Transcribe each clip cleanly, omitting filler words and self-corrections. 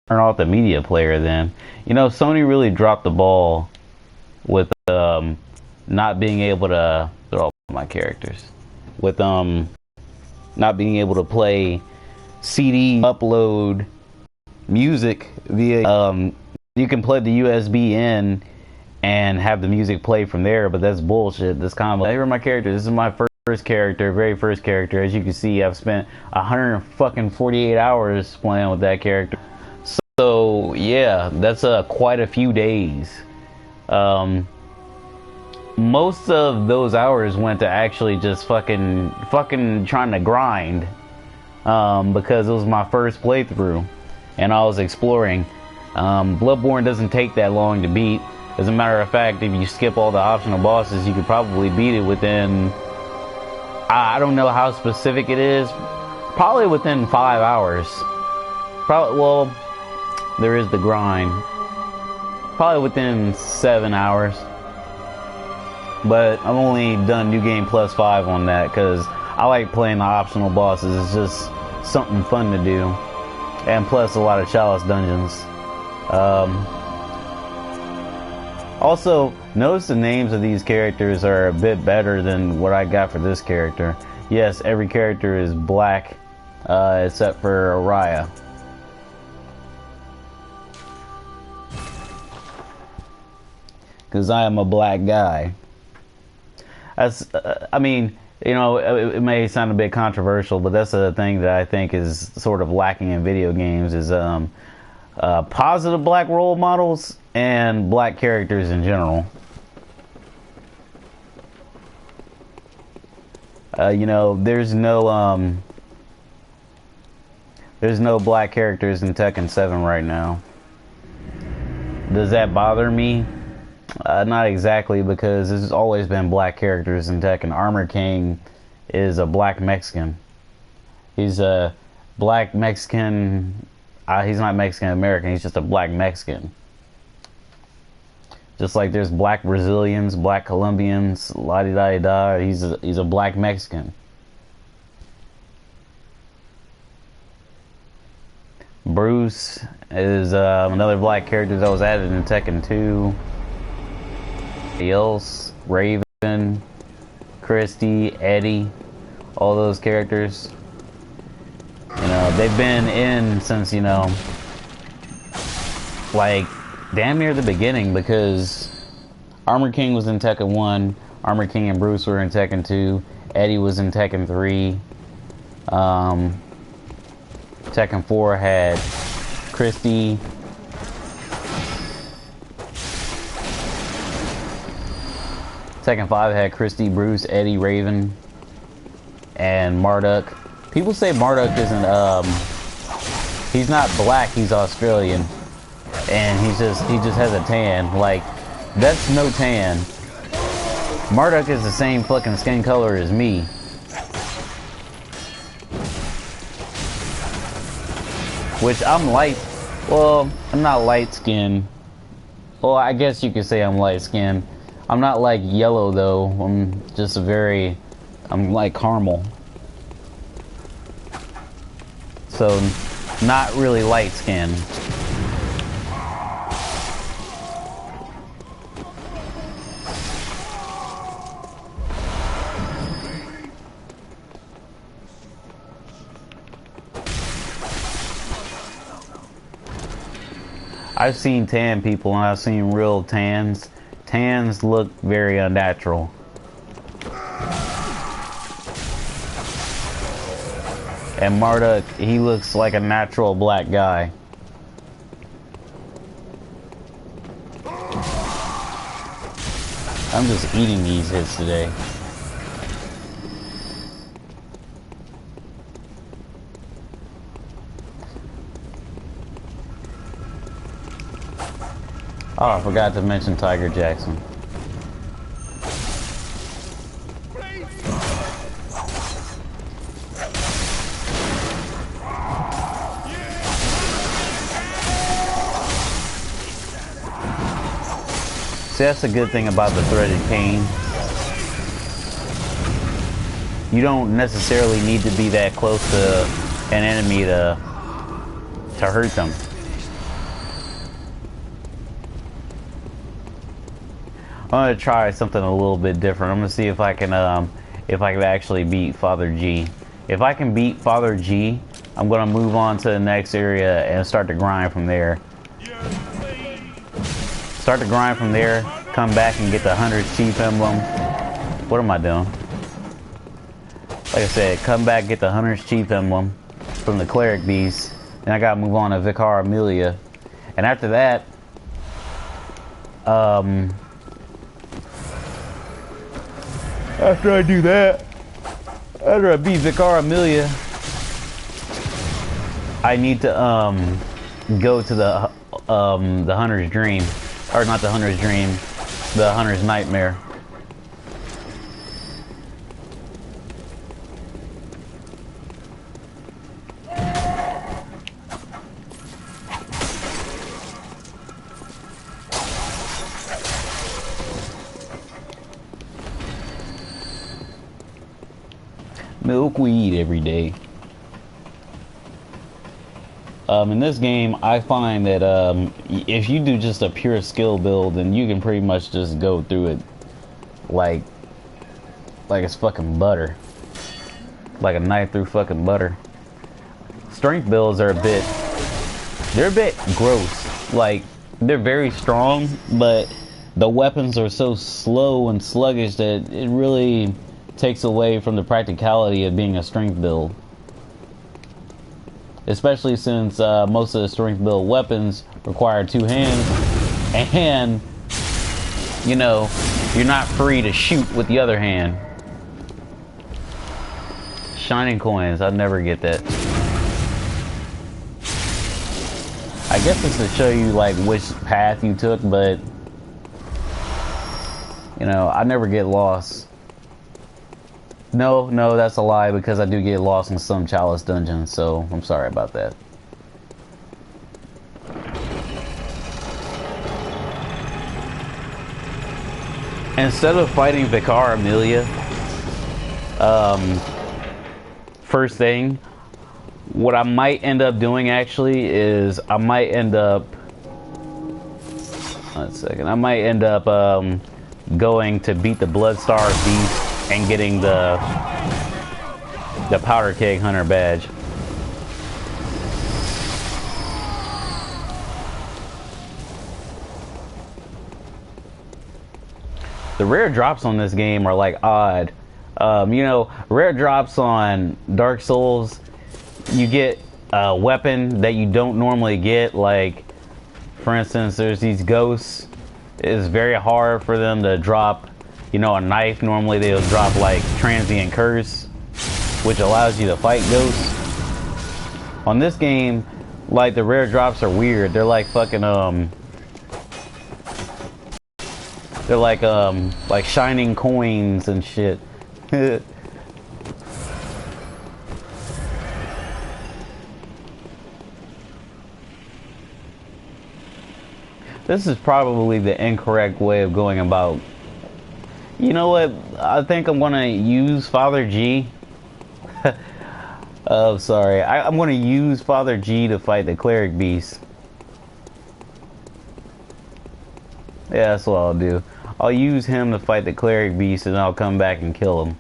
turn off the media player then. You know, Sony really dropped the ball with not being able to throw off my characters. With not being able to play CD, upload music via you can plug the USB in and have the music play from there, but that's bullshit. This kind of, here are my characters. This is my first character, very first character. As you can see, I've spent 148 hours playing with that character. So yeah, that's quite a few days. Most of those hours went to actually just fucking trying to grind, because it was my first playthrough and I was exploring. Bloodborne doesn't take that long to beat. As a matter of fact, if you skip all the optional bosses, you could probably beat it within, I don't know how specific it is, probably within 5 hours. Probably, well, there is the grind. Probably within 7 hours. But I've only done New Game Plus 5 on that because I like playing the optional bosses. It's just something fun to do. And plus a lot of chalice dungeons. Also, notice the names of these characters are a bit better than what I got for this character. Yes, every character is black, except for Araya. Because I am a black guy. That's, I mean, you know, it may sound a bit controversial, but that's a thing that I think is sort of lacking in video games is positive black role models and black characters in general. You know, there's no black characters in Tekken 7 right now. Does that bother me? Not exactly, because there's always been black characters in Tekken. Armor King is a black Mexican. He's a black Mexican. He's not Mexican American. He's just a black Mexican. Just like there's black Brazilians, black Colombians, la-di-da-di-da. He's a black Mexican. Bruce is another black character that was added in Tekken 2. Else, Raven, Christy, Eddie, all those characters. You know, they've been in since, you know, like damn near the beginning, because Armor King was in Tekken 1, Armor King and Bruce were in Tekken 2, Eddie was in Tekken 3, Tekken 4 had Christy, Tekken 5 had Christy, Bruce, Eddie, Raven, and Marduk. People say Marduk isn't, he's not black, he's Australian. And he just has a tan. Like, that's no tan. Marduk is the same fucking skin color as me. Which I'm light, well, I'm not light skinned. Well, I guess you could say I'm light skinned. I'm not like yellow though, I'm just I'm like caramel. So, not really light skinned. I've seen tan people and I've seen real tans. Tans look very unnatural. And Marduk, he looks like a natural black guy. I'm just eating these hits today. Oh, I forgot to mention Tiger Jackson. See, that's the good thing about the threaded cane. You don't necessarily need to be that close to an enemy to hurt them. gonna try something a little bit different. I'm gonna see if I can actually beat Father G. If I can beat Father G, I'm gonna move on to the next area and start to grind from there. Start to grind from there, come back and get the 100 Chief Emblem. What am I doing? Like I said, come back, get the 100 Chief Emblem from the Cleric Beast. Then I gotta move on to Vicar Amelia. And after that, after I do that, after I beat Vicar Amelia, I need to go to the Hunter's Dream. Or not the Hunter's Dream, the Hunter's Nightmare. Milkweed every day. In this game, I find that if you do just a pure skill build, then you can pretty much just go through it like it's fucking butter, like a knife through fucking butter. Strength builds are they're a bit gross. Like, they're very strong, but the weapons are so slow and sluggish that it really takes away from the practicality of being a strength build. Especially since most of the strength build weapons require 2 hands, and you know, you're not free to shoot with the other hand. Shining coins, I'd never get that. I guess it's to show you like which path you took, but you know, I never get lost. No, that's a lie, because I do get lost in some Chalice dungeons, so I'm sorry about that. Instead of fighting Vicar Amelia, first thing, what I might end up doing actually is I might end up going to beat the Bloodstar Beast and getting the Powder Keg Hunter badge. The rare drops on this game are like odd. You know, rare drops on Dark Souls, you get a weapon that you don't normally get. Like, for instance, there's these ghosts. It's very hard for them to drop, you know, a knife. Normally they'll drop like Transient Curse, which allows you to fight ghosts. On this game, like, the rare drops are weird. They're like fucking they're like shining coins and shit. This is probably the incorrect way of going about. You know what? I think I'm gonna use Father G. Oh, sorry. I'm gonna use Father G to fight the Cleric Beast. Yeah, that's what I'll do. I'll use him to fight the Cleric Beast, and I'll come back and kill him.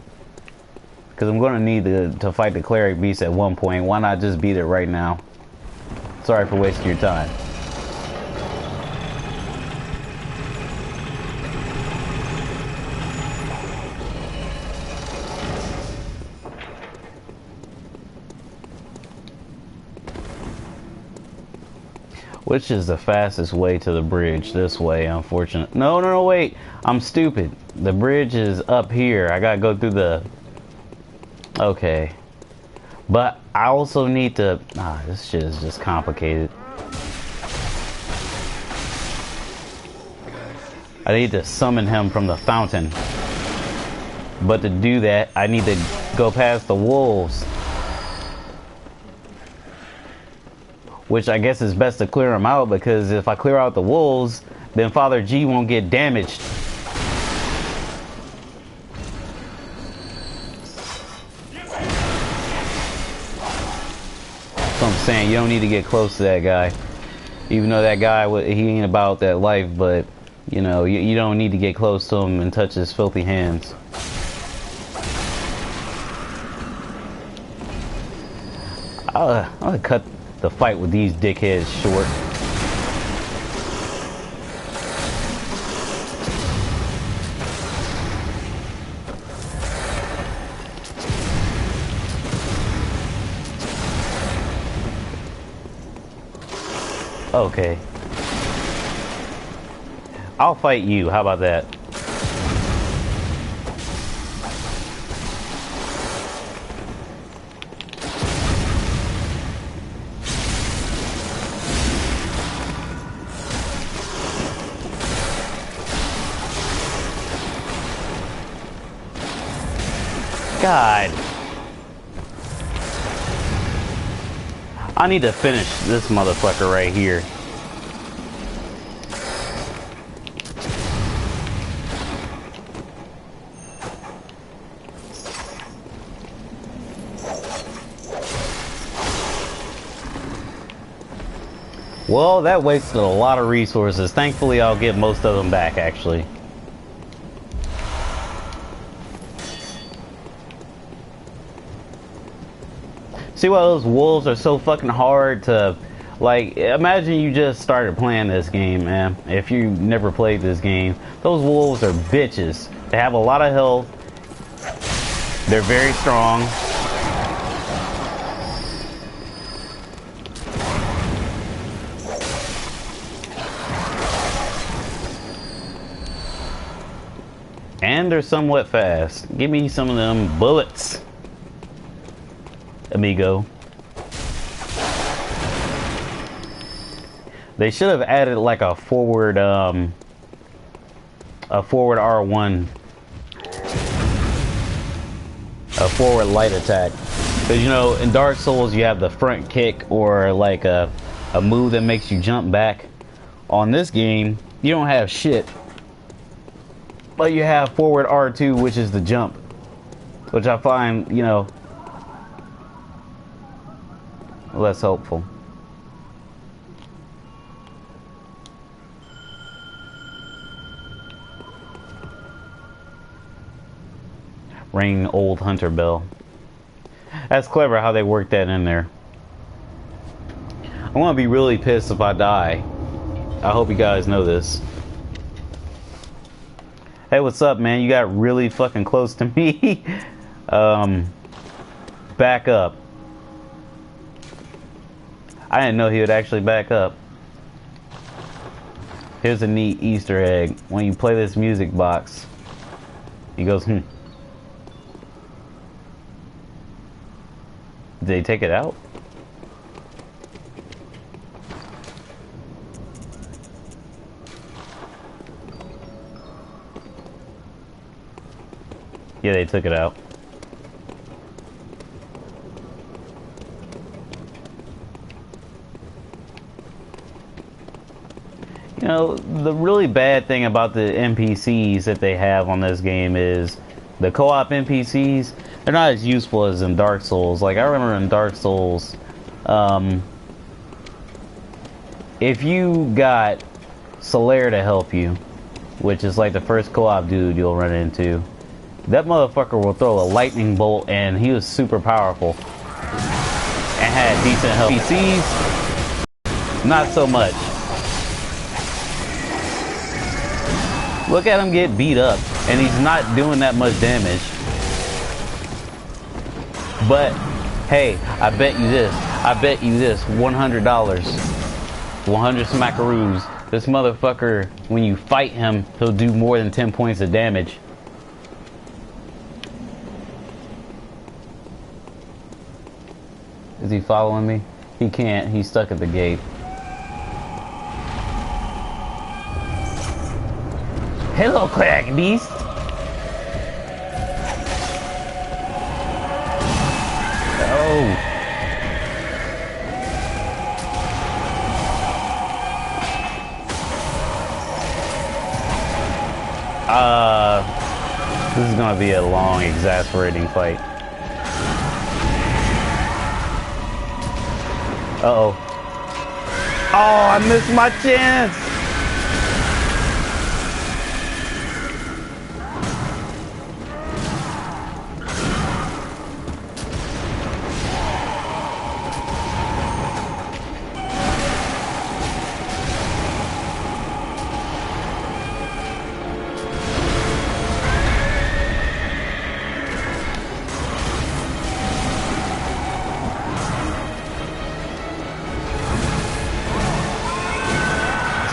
Because I'm gonna need to fight the Cleric Beast at one point. Why not just beat it right now? Sorry for wasting your time. Which is the fastest way to the bridge? This way, unfortunately. No, wait. I'm stupid. The bridge is up here. I gotta go through the... Okay. But I also need to... this shit is just complicated. I need to summon him from the fountain. But to do that, I need to go past the wolves. Which I guess is best to clear them out, because if I clear out the wolves, then Father G won't get damaged. So I'm saying, you don't need to get close to that guy. Even though that guy, he ain't about that life, but You know, you don't need to get close to him and touch his filthy hands. I'm gonna cut the fight with these dickheads short. Okay. I'll fight you. How about that? God. I need to finish this motherfucker right here. Well, that wasted a lot of resources. Thankfully, I'll get most of them back, actually. See why those wolves are so fucking hard to, like, imagine you just started playing this game, man. If you never played this game, those wolves are bitches. They have a lot of health. They're very strong. And they're somewhat fast. Give me some of them bullets, amigo. They should have added like a forward R1. A forward light attack. Because, you know, in Dark Souls you have the front kick or like a move that makes you jump back. On this game, you don't have shit. But you have forward R2, which is the jump. Which I find, you know, less helpful. Ring old hunter bell. That's clever how they worked that in there. I'm gonna be really pissed if I die. I hope you guys know this. Hey, what's up, man? You got really fucking close to me. Back up. I didn't know he would actually back up. Here's a neat Easter egg. When you play this music box, he goes, Did they take it out? Yeah, they took it out. You know, the really bad thing about the NPCs that they have on this game is the co-op NPCs, they're not as useful as in Dark Souls. Like, I remember in Dark Souls, if you got Solaire to help you, which is like the first co-op dude you'll run into, that motherfucker will throw a lightning bolt, and he was super powerful and had decent health. NPCs, not so much. Look at him get beat up, and he's not doing that much damage. But hey, I bet you this, $100, 100 smackaroos. This motherfucker, when you fight him, he'll do more than 10 points of damage. Is he following me? He can't. He's stuck at the gate. Hello, crack beast. Oh. This is gonna be a long, exasperating fight. Uh-oh. Oh, I missed my chance!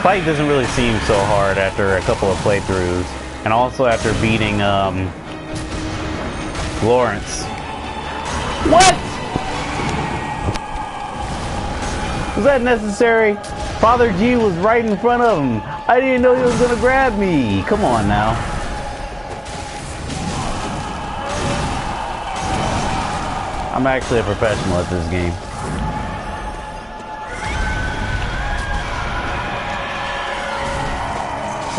fight doesn't really seem so hard after a couple of playthroughs, and also after beating Lawrence. What? Was that necessary? Father G was right in front of him. I didn't know he was gonna grab me. Come on now. I'm actually a professional at this game.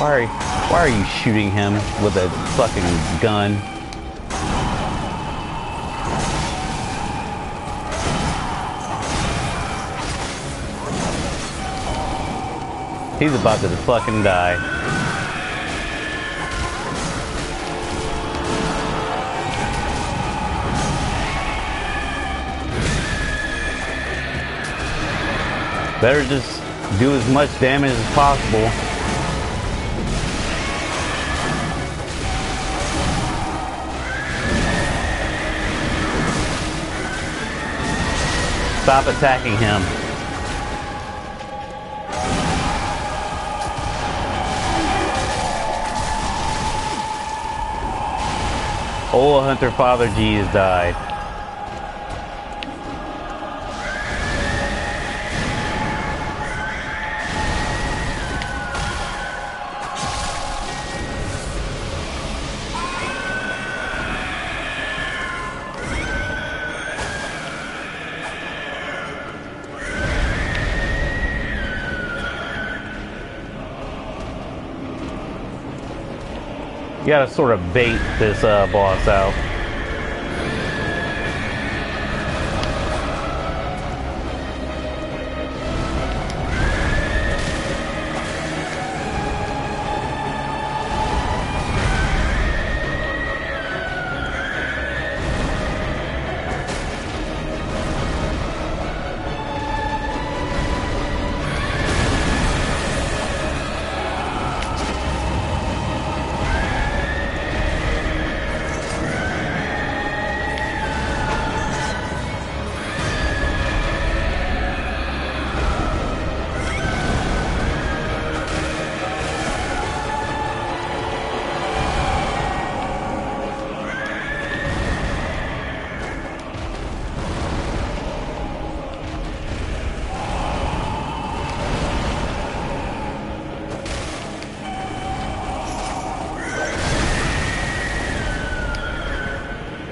Why are you shooting him with a fucking gun? He's about to fucking die. Better just do as much damage as possible. Stop attacking him. Old Hunter Father G has died. You gotta sort of bait this boss out.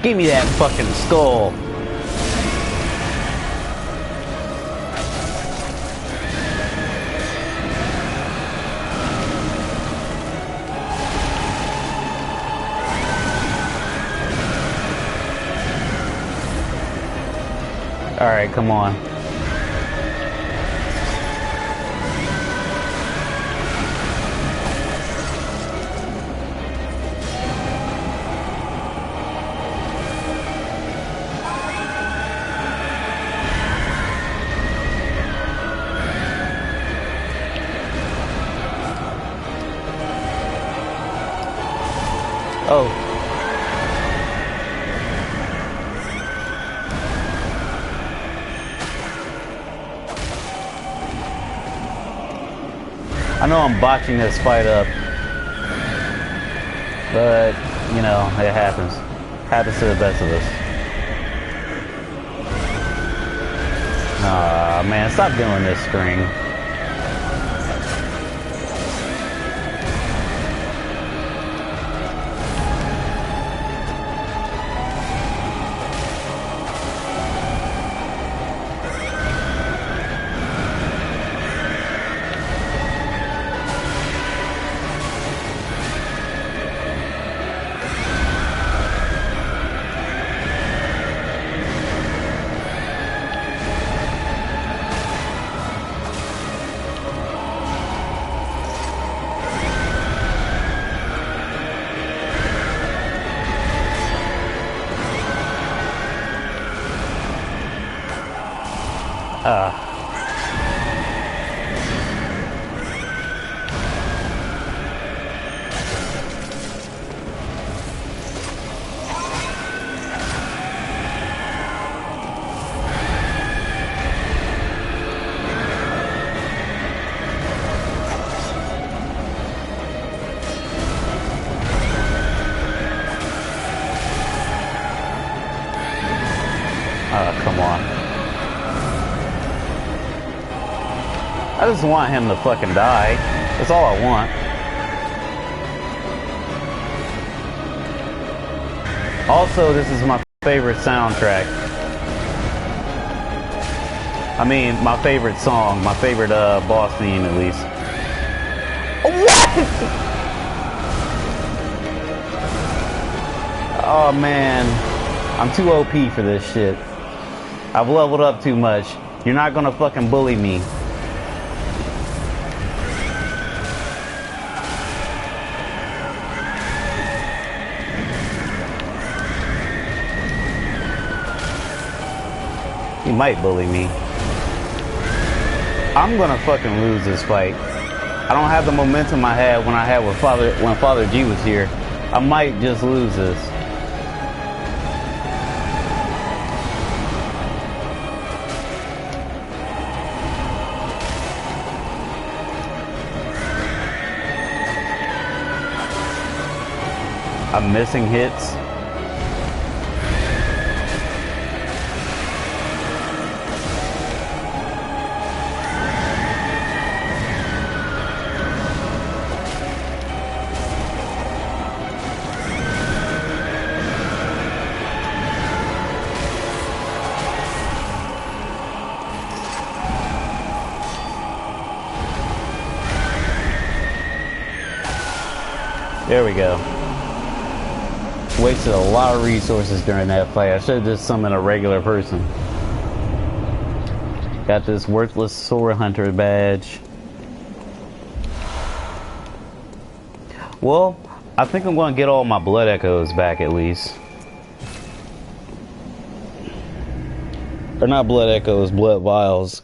Give me that fucking skull. All right, come on. Oh. I know I'm botching this fight up, but, you know, it happens. Happens to the best of us. Aw, man, stop doing this, string. I just want him to fucking die. That's all I want. Also, this is my favorite soundtrack. I mean, my favorite song, my favorite boss theme at least. What? Oh man, I'm too OP for this shit. I've leveled up too much. You're not gonna fucking bully me. He might bully me. I'm gonna fucking lose this fight. I don't have the momentum I had when when Father G was here. I might just lose this. I'm missing hits. There we go. Wasted a lot of resources during that fight. I should have just summoned a regular person. Got this worthless sword hunter badge. Well, I think I'm going to get all my blood echoes back at least. Or not blood echoes, blood vials.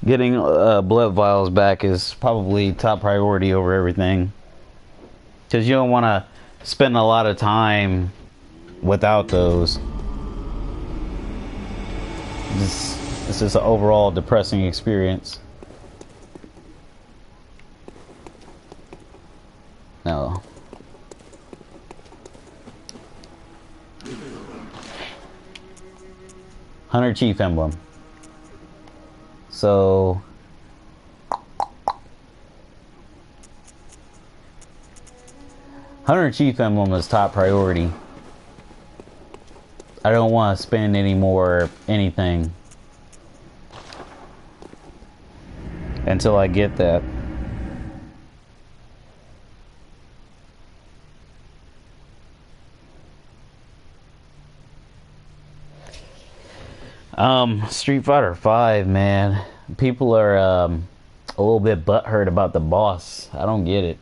Getting blood vials back is probably top priority over everything. Because you don't want to spend a lot of time without those. This is an overall depressing experience. No. Hunter Chief Emblem. So Hunter Chief Emblem is top priority. I don't want to spend any more anything until I get that. Street Fighter 5, man. People are a little bit butthurt about the boss. I don't get it.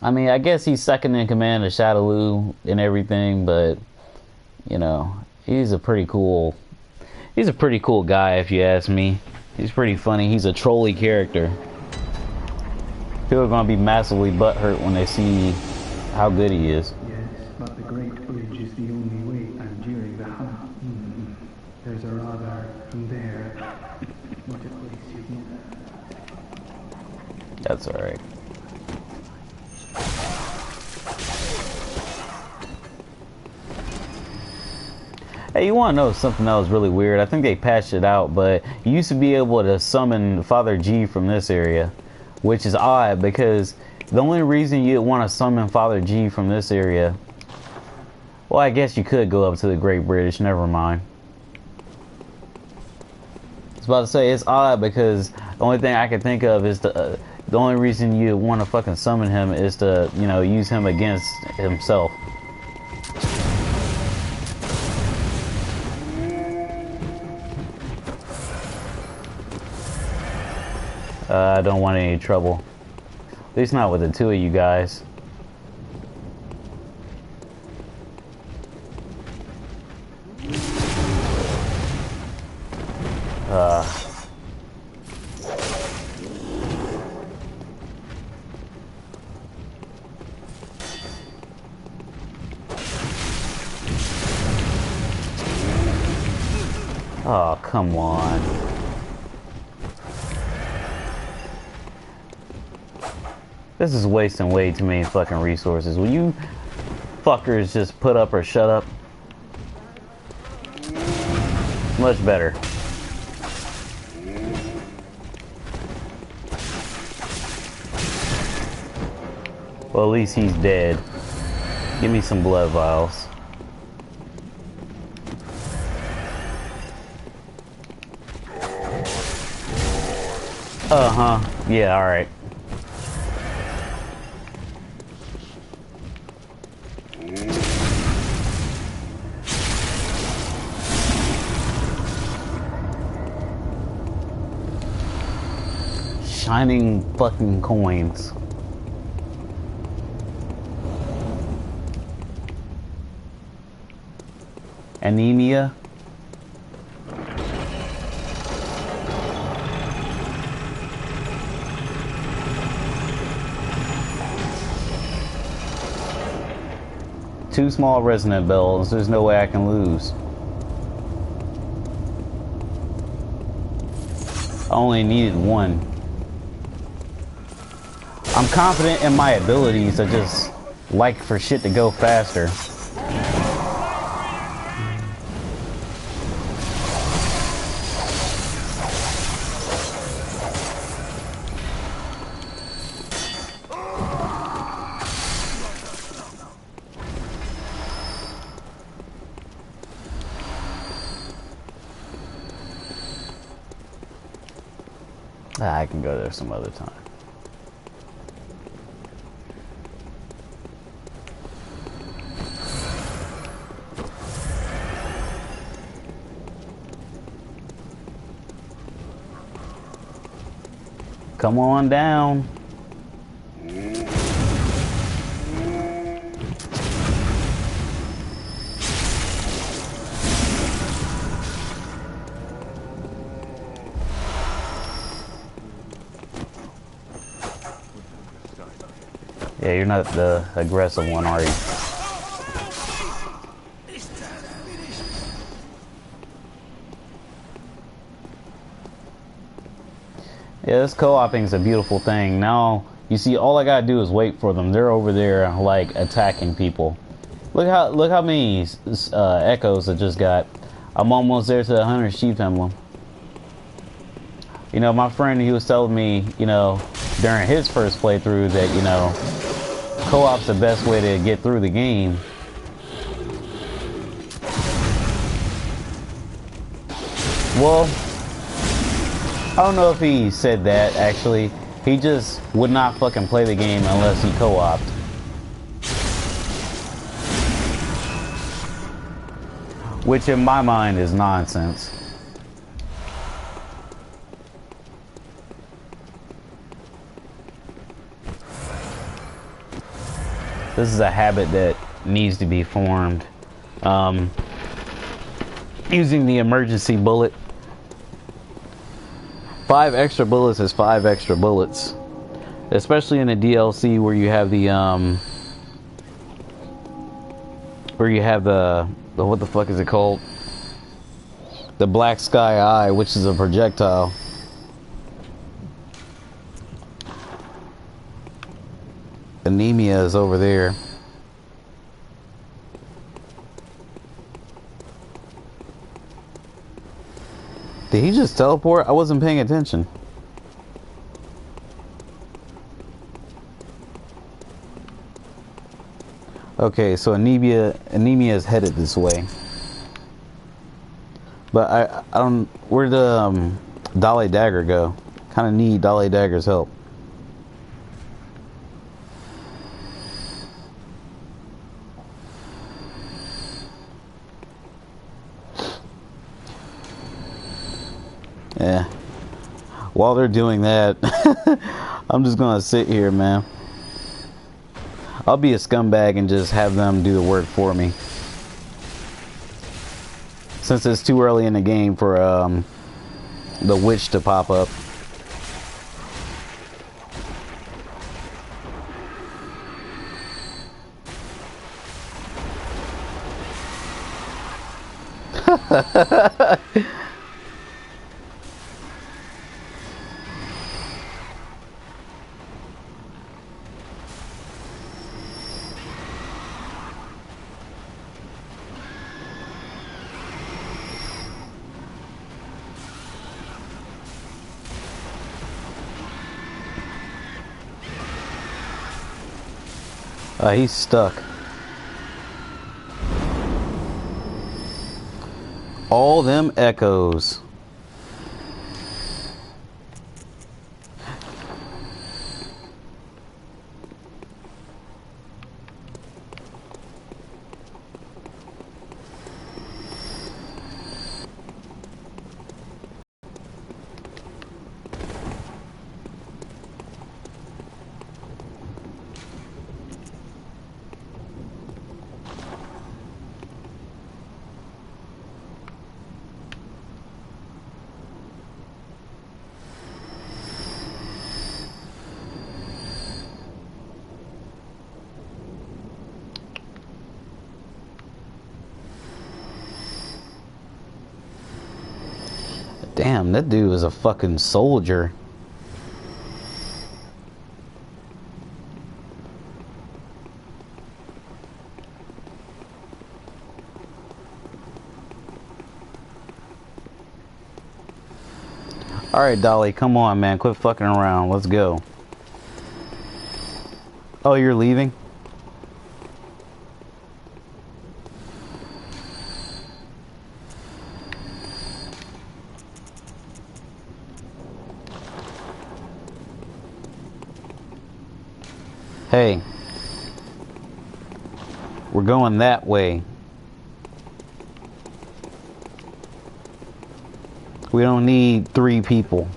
I mean, I guess he's second in command of Shadaloo and everything, but you know, he's a pretty cool guy if you ask me. He's pretty funny. He's a trolly character. People are gonna be massively butthurt when they see how good he is. Yes, but the Great Bridge is the only way, and during the hunt, there's a radar from there. What a place you've been. That's alright. Hey, you want to know something that was really weird? I think they patched it out, but you used to be able to summon Father G from this area, which is odd because the only reason you'd want to summon Father G from this area, well, I guess you could go up to the Great Bridge, never mind. I was about to say, it's odd because the only thing I can think of is the only reason you want to fucking summon him is to, you know, use him against himself. I don't want any trouble. At least not with the two of you guys. Oh, come on. This is wasting way too many fucking resources. Will you fuckers just put up or shut up? Much better. Well, at least he's dead. Give me some blood vials. Uh-huh. Yeah, alright. Shining fucking coins. Anemia. Two small resonant bells. There's no way I can lose. I only needed one. I'm confident in my abilities. I just like for shit to go faster. I can go there some other time. Come on down. Yeah, you're not the aggressive one, are you? Yeah, this co-oping is a beautiful thing. Now, you see, all I gotta do is wait for them. They're over there, like, attacking people. Look how many echoes I just got. I'm almost there to the 100 Sheep Emblem. You know, my friend, he was telling me, you know, during his first playthrough that, you know, co-op's the best way to get through the game. Well, I don't know if he said that, actually. He just would not fucking play the game unless he co-opted. Which in my mind is nonsense. This is a habit that needs to be formed. Using the emergency bullet. 5 extra bullets is 5 extra bullets. Especially in the DLC where you have the what the fuck is it called? The black sky eye, which is a projectile. Anemia is over there. Did he just teleport? I wasn't paying attention. Okay, so anemia is headed this way. But I don't. Where'd the Dolly Dagger go? Kind of need Dolly Dagger's help. Yeah. While they're doing that, I'm just gonna sit here, man. I'll be a scumbag and just have them do the work for me. Since it's too early in the game for the witch to pop up. He's stuck. All them echoes. Damn, that dude was a fucking soldier. Alright, Dolly, come on, man. Quit fucking around. Let's go. Oh, you're leaving? Hey. We're going that way. We don't need 3 people.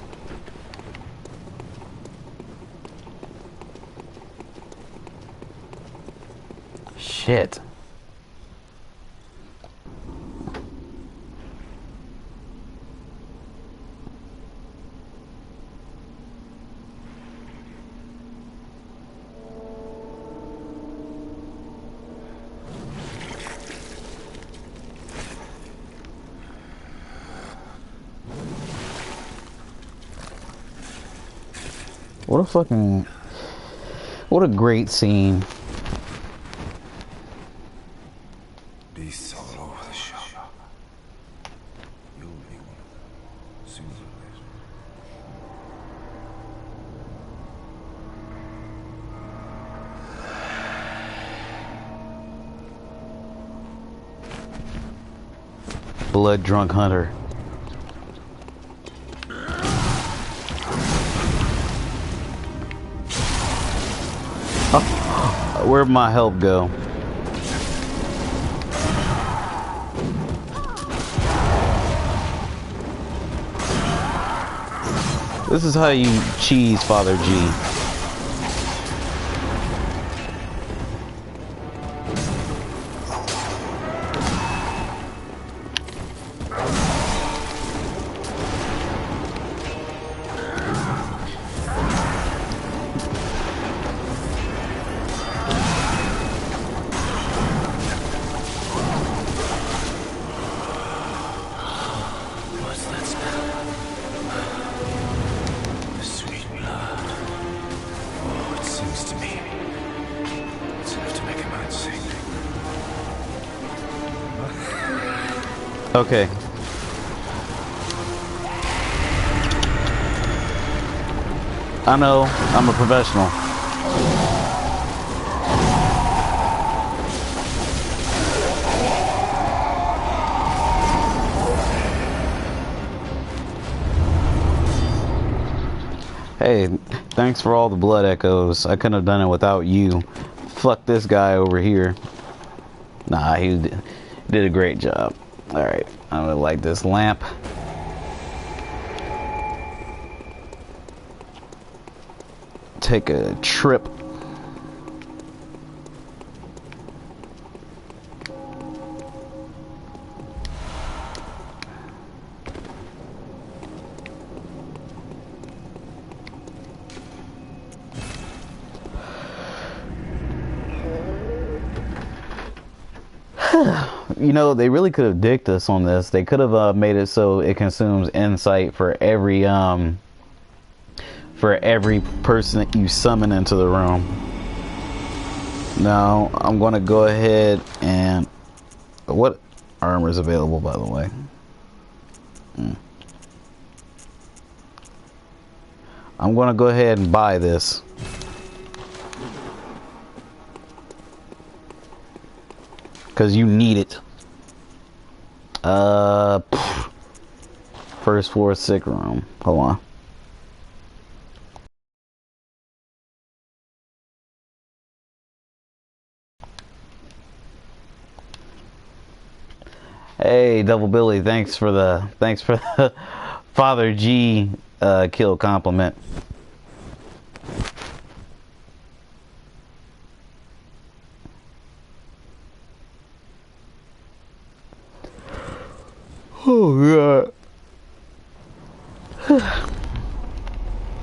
Shit. What a great scene. Beasts all over the shop. You'll be one sooner or later. Blood drunk hunter. Where'd my help go? This is how you cheese Father G. Okay. I know, I'm a professional. Hey, thanks for all the blood echoes. I couldn't have done it without you. Fuck this guy over here. Nah, he did a great job. Alright, I'm gonna light this lamp. Take a trip. You know, they really could have dicked us on this. They could have made it so it consumes insight for every person that you summon into the room. Now, I'm going to go ahead and... What armor is available, by the way? I'm going to go ahead and buy this. Cause you need it. First floor sick room. Hold on. Hey, Double Billy, thanks for the Father G kill compliment. Oh god.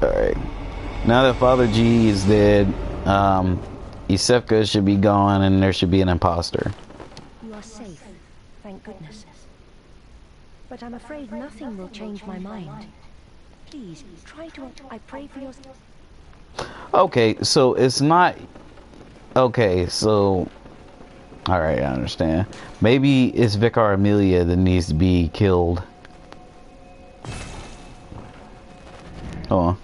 Alright. Now that Father G is dead, Isefka should be gone and there should be an imposter. You are safe, thank goodness. But I'm afraid nothing will change my mind. Please, try to... I pray for your... Okay, so it's not... Okay, so... Alright, I understand. Maybe it's Vicar Amelia that needs to be killed. Hold on.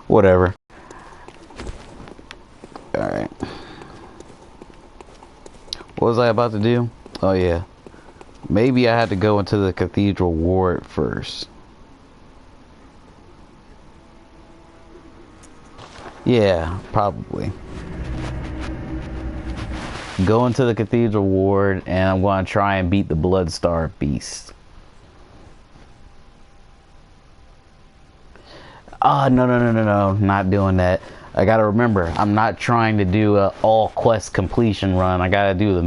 Whatever. Alright. What was I about to do? Oh yeah. Maybe I had to go into the cathedral ward first. Yeah, probably. Go into the cathedral ward and I'm going to try and beat the Bloodstar beast. Oh, no, not doing that. I gotta remember, I'm not trying to do a all quest completion run. I gotta do the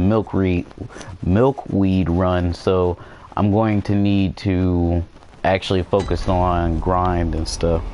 milkweed run, so I'm going to need to actually focus on grind and stuff.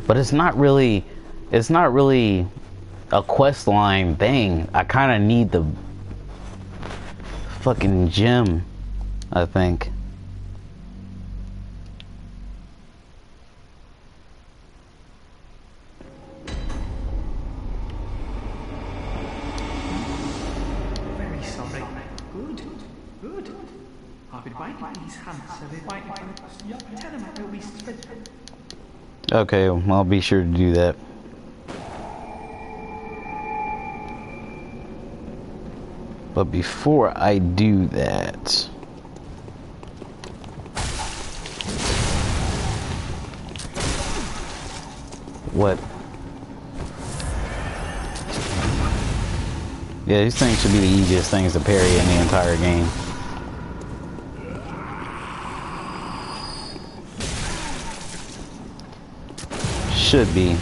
But it's not really a quest line thing. I kind of need the fucking gem, I think. Very sorry. Good. I've been waiting for these hunts, so they're waiting for us. Tell them I know we spread. Okay, I'll be sure to do that. But before I do that, what? Yeah, these things should be the easiest things to parry in the entire game. Should be.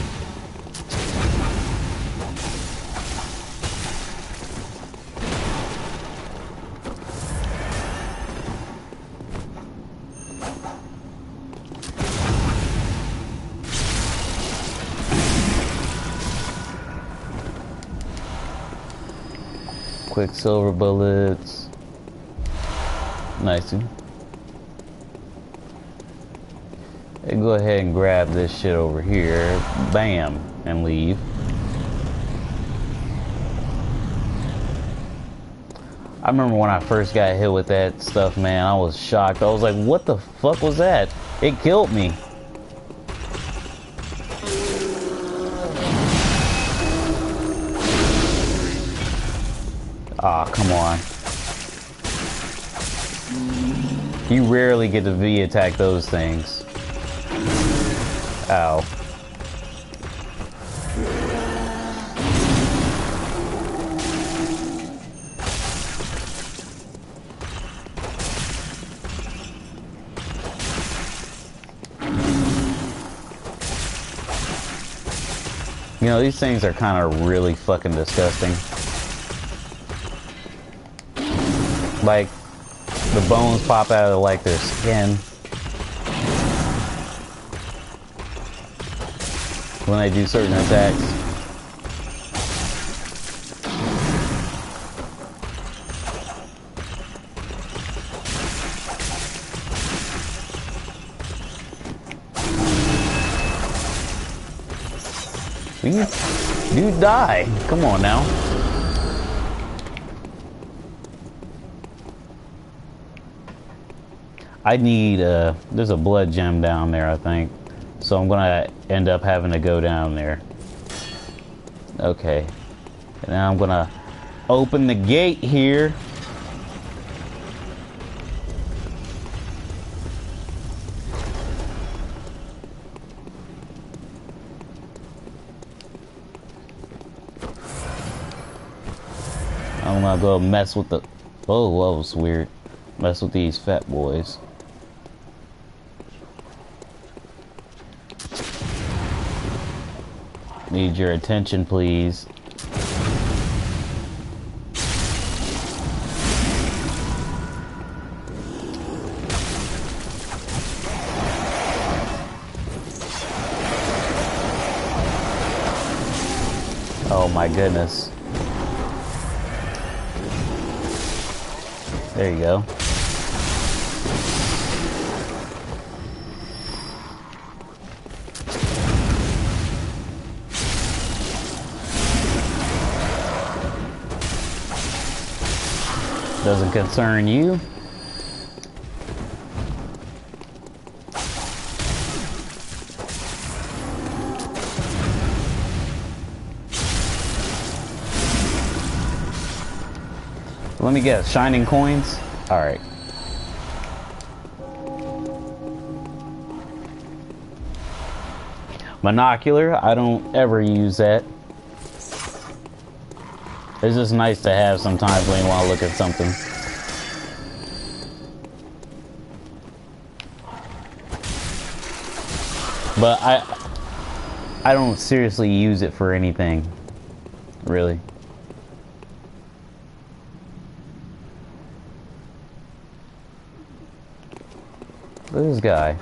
Quicksilver bullets. Nice. Hey, go ahead and grab this shit over here. Bam. And leave. I remember when I first got hit with that stuff, man, I was shocked. I was like, what the fuck was that? It killed me. Aw, come on. You rarely get to V-attack those things. Ow. You know, these things are kind of really fucking disgusting. Like, the bones pop out of, like, their skin when they do certain attacks. You die. Come on now. I need there's a blood gem down there, I think. So I'm gonna end up having to go down there. Okay. And now I'm gonna open the gate here. I'm gonna go mess with the... Oh, that was weird. Mess with these fat boys. Need your attention, please. Oh my goodness. There you go. Doesn't concern you. Let me guess, shining coins? Alright. Monocular, I don't ever use that. It's just nice to have sometimes when you want to look at something. But I don't seriously use it for anything, really. Look at this guy.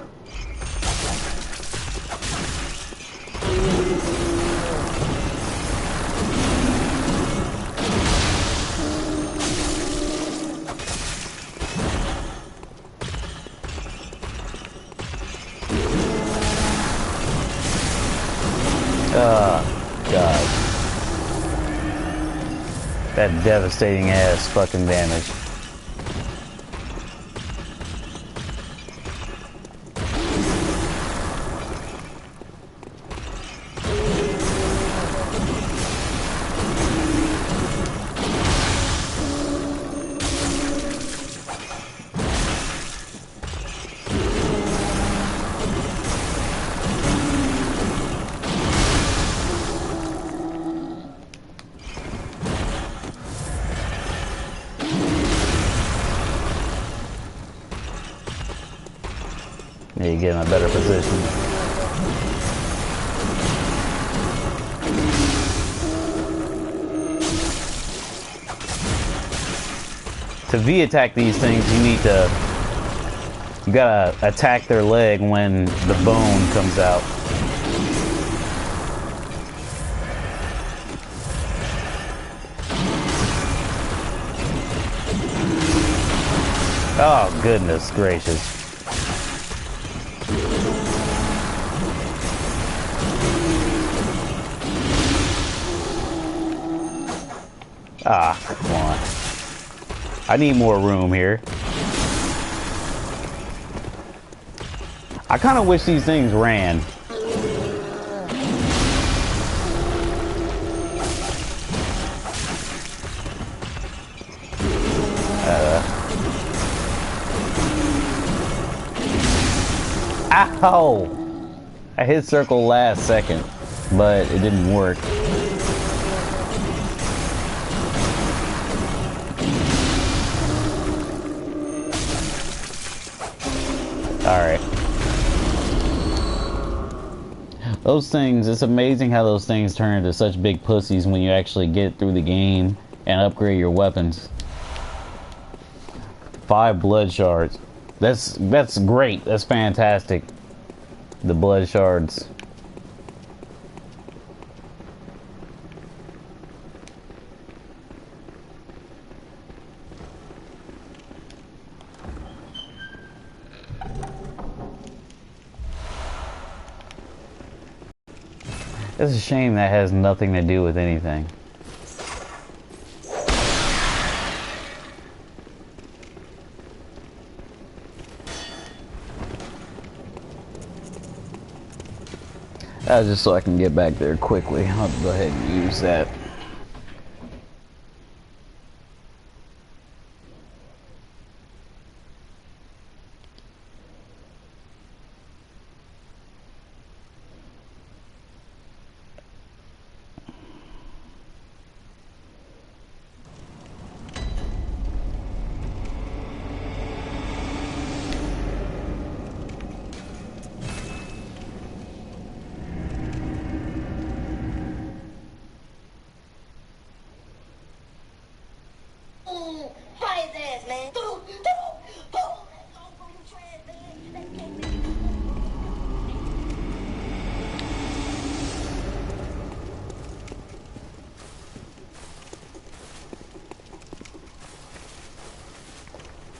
Oh, God. That devastating ass fucking damage. Yeah, you get in a better position. To V-attack these things, you gotta attack their leg when the bone comes out. Oh, goodness gracious. Ah, come on. I need more room here. I kind of wish these things ran. Ow! I hit circle last second, but it didn't work. Alright. Those things, it's amazing how those things turn into such big pussies when you actually get through the game and upgrade your weapons. 5 blood shards. That's great. That's fantastic. The blood shards. It's a shame that has nothing to do with anything. Just so I can get back there quickly. I'll go ahead and use that.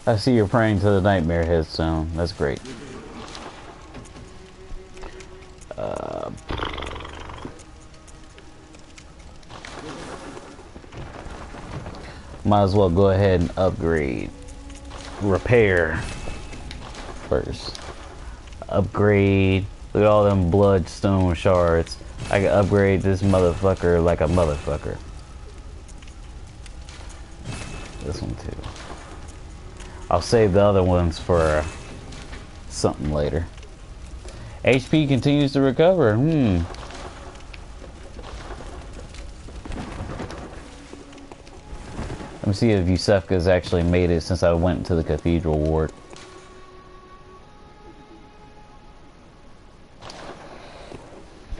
I see you're praying to the nightmare headstone. That's great. Might as well go ahead and upgrade. Repair first. Upgrade. Look at all them bloodstone shards. I can upgrade this motherfucker like a motherfucker. This one too. I'll save the other ones for something later. HP continues to recover. Let me see if Yusefka's actually made it since I went to the cathedral ward.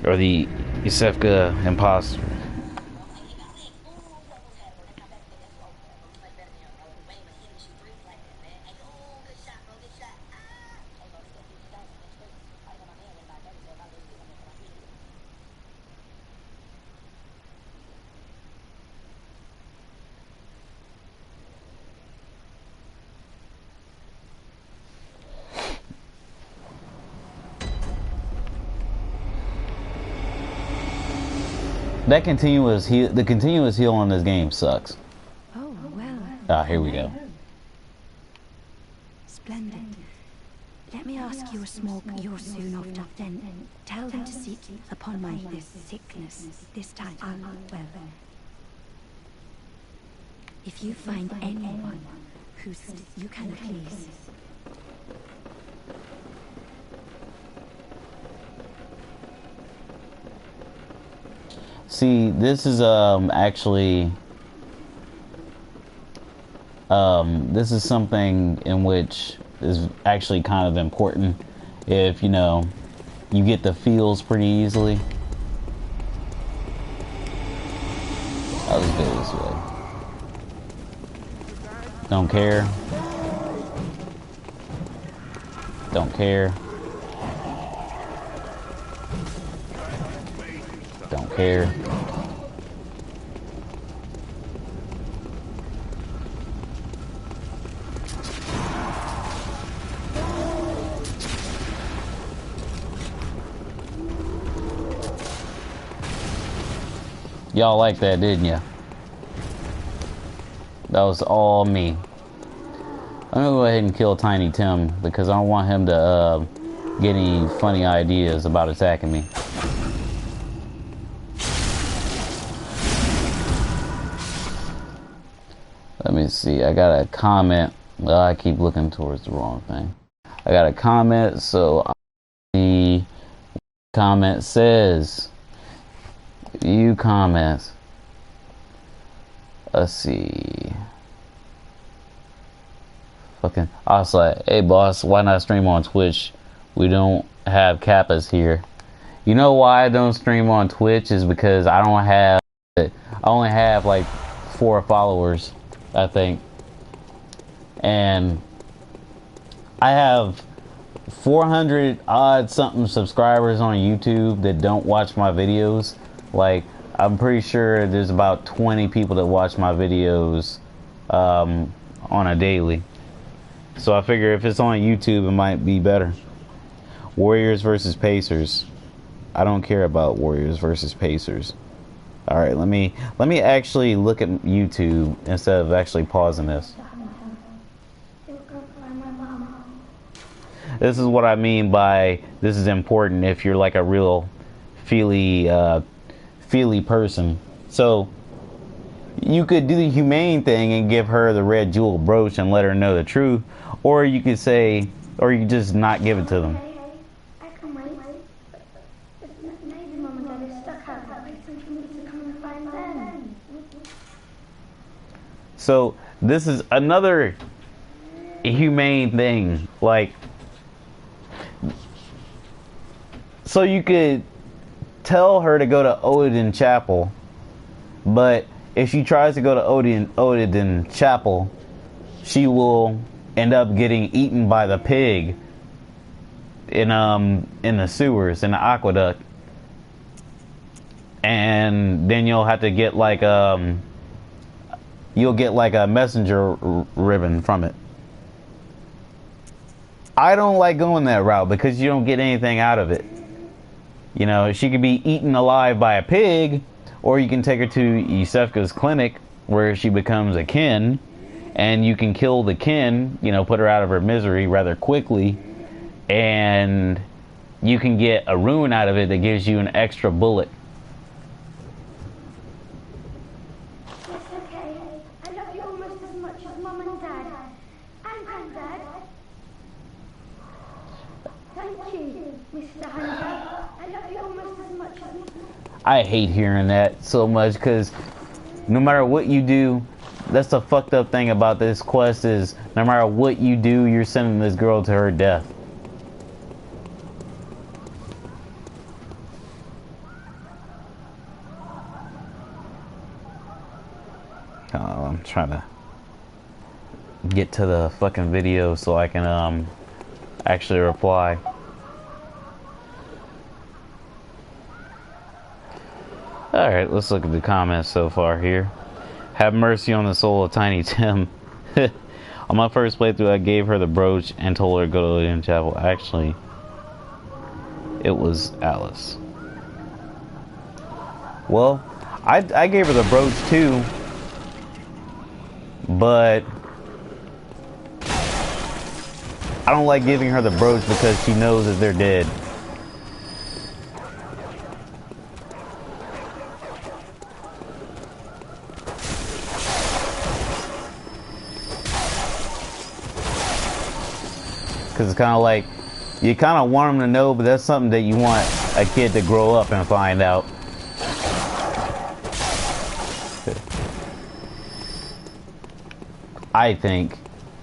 Or the Yusefka imposter. That the continuous heal on this game sucks. Oh, well. Ah, here we go. Splendid. Let me ask you a small... You're soon off to then. Tell them to seek upon my sickness. This time, well... If you find anyone who's... You can please... See, this is actually this is something in which is actually kind of important if, you know, you get the feels pretty easily. I'll just go this way. Don't care. Don't care. Don't care. Y'all like that, didn't ya? That was all me. I'm gonna go ahead and kill Tiny Tim because I don't want him to get any funny ideas about attacking me. Let me see. I got a comment. Well, I keep looking towards the wrong thing. I got a comment, so the comment says, "You comments." Let's see. Fucking, I was like, "Hey boss, why not stream on Twitch? We don't have Kappas here." You know why I don't stream on Twitch is because I only have like 4 followers, I think. And I have 400 odd something subscribers on YouTube that don't watch my videos. Like, I'm pretty sure there's about 20 people that watch my videos on a daily. So I figure if it's on YouTube, it might be better. Warriors versus Pacers. I don't care about Warriors versus Pacers. All right, let me actually look at YouTube instead of actually pausing this. This is what I mean by this is important if you're like a real feely person. So you could do the humane thing and give her the red jewel brooch and let her know the truth, or you could say, or you could just not give it to them. I can wait. But maybe Mum and Dad are stuck out there waiting for me to come and find them. So this is another humane thing, like, so you could tell her to go to Odin Chapel, but if she tries to go to Odin Chapel, she will end up getting eaten by the pig in the sewers, in the aqueduct, and then you'll have to get like you'll get like a messenger ribbon from it. I don't like going that route because you don't get anything out of it. You know, she could be eaten alive by a pig, or you can take her to Yusefka's clinic where she becomes a kin, and you can kill the kin, you know, put her out of her misery rather quickly, and you can get a rune out of it that gives you an extra bullet. It's okay. I love you almost as much as Mum and Dad. And Granddad. Thank you, Mr. Hunter. I love you almost as much as... I hate hearing that so much because no matter what you do, that's the fucked up thing about this quest is no matter what you do, you're sending this girl to her death. Oh, I'm trying to get to the fucking video so I can actually reply. Alright, let's look at the comments so far here. Have mercy on the soul of Tiny Tim. On my first playthrough, I gave her the brooch and told her to go to Odin Chapel. Actually, it was Alice. Well, I gave her the brooch too, but I don't like giving her the brooch because she knows that they're dead. Because it's kind of like, you kind of want them to know, but that's something that you want a kid to grow up and find out. I think.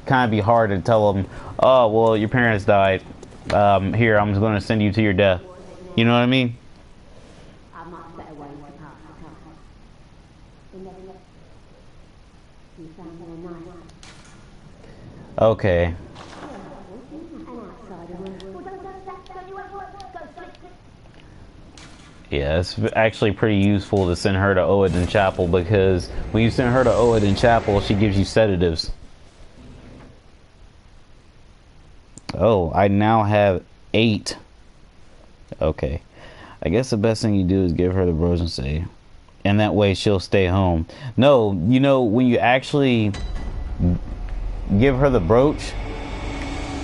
Kind of be hard to tell them, oh, well, your parents died. Here, I'm just going to send you to your death. You know what I mean? Okay. Yeah, it's actually pretty useful to send her to Odin Chapel because when you send her to Odin Chapel, she gives you sedatives. Oh, I now have 8. Okay. I guess the best thing you do is give her the brooch and say, and that way she'll stay home. No, you know, when you actually give her the brooch,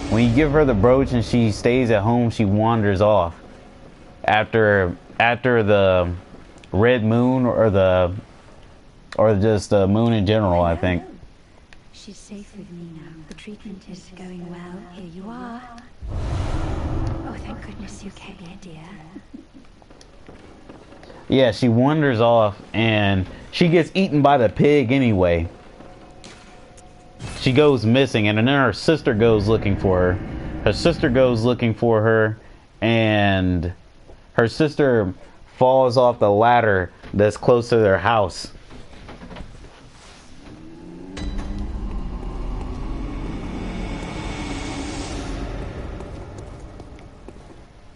when you give her the brooch and she stays at home, she wanders off after the red moon or just the moon in general, I think. She's safe with me now. The treatment is going well. Here you are. Oh, thank goodness you came here, dear. Yeah, she wanders off and she gets eaten by the pig anyway. She goes missing, and then her sister goes looking for her. Her sister goes looking for her, and her sister falls off the ladder that's close to their house.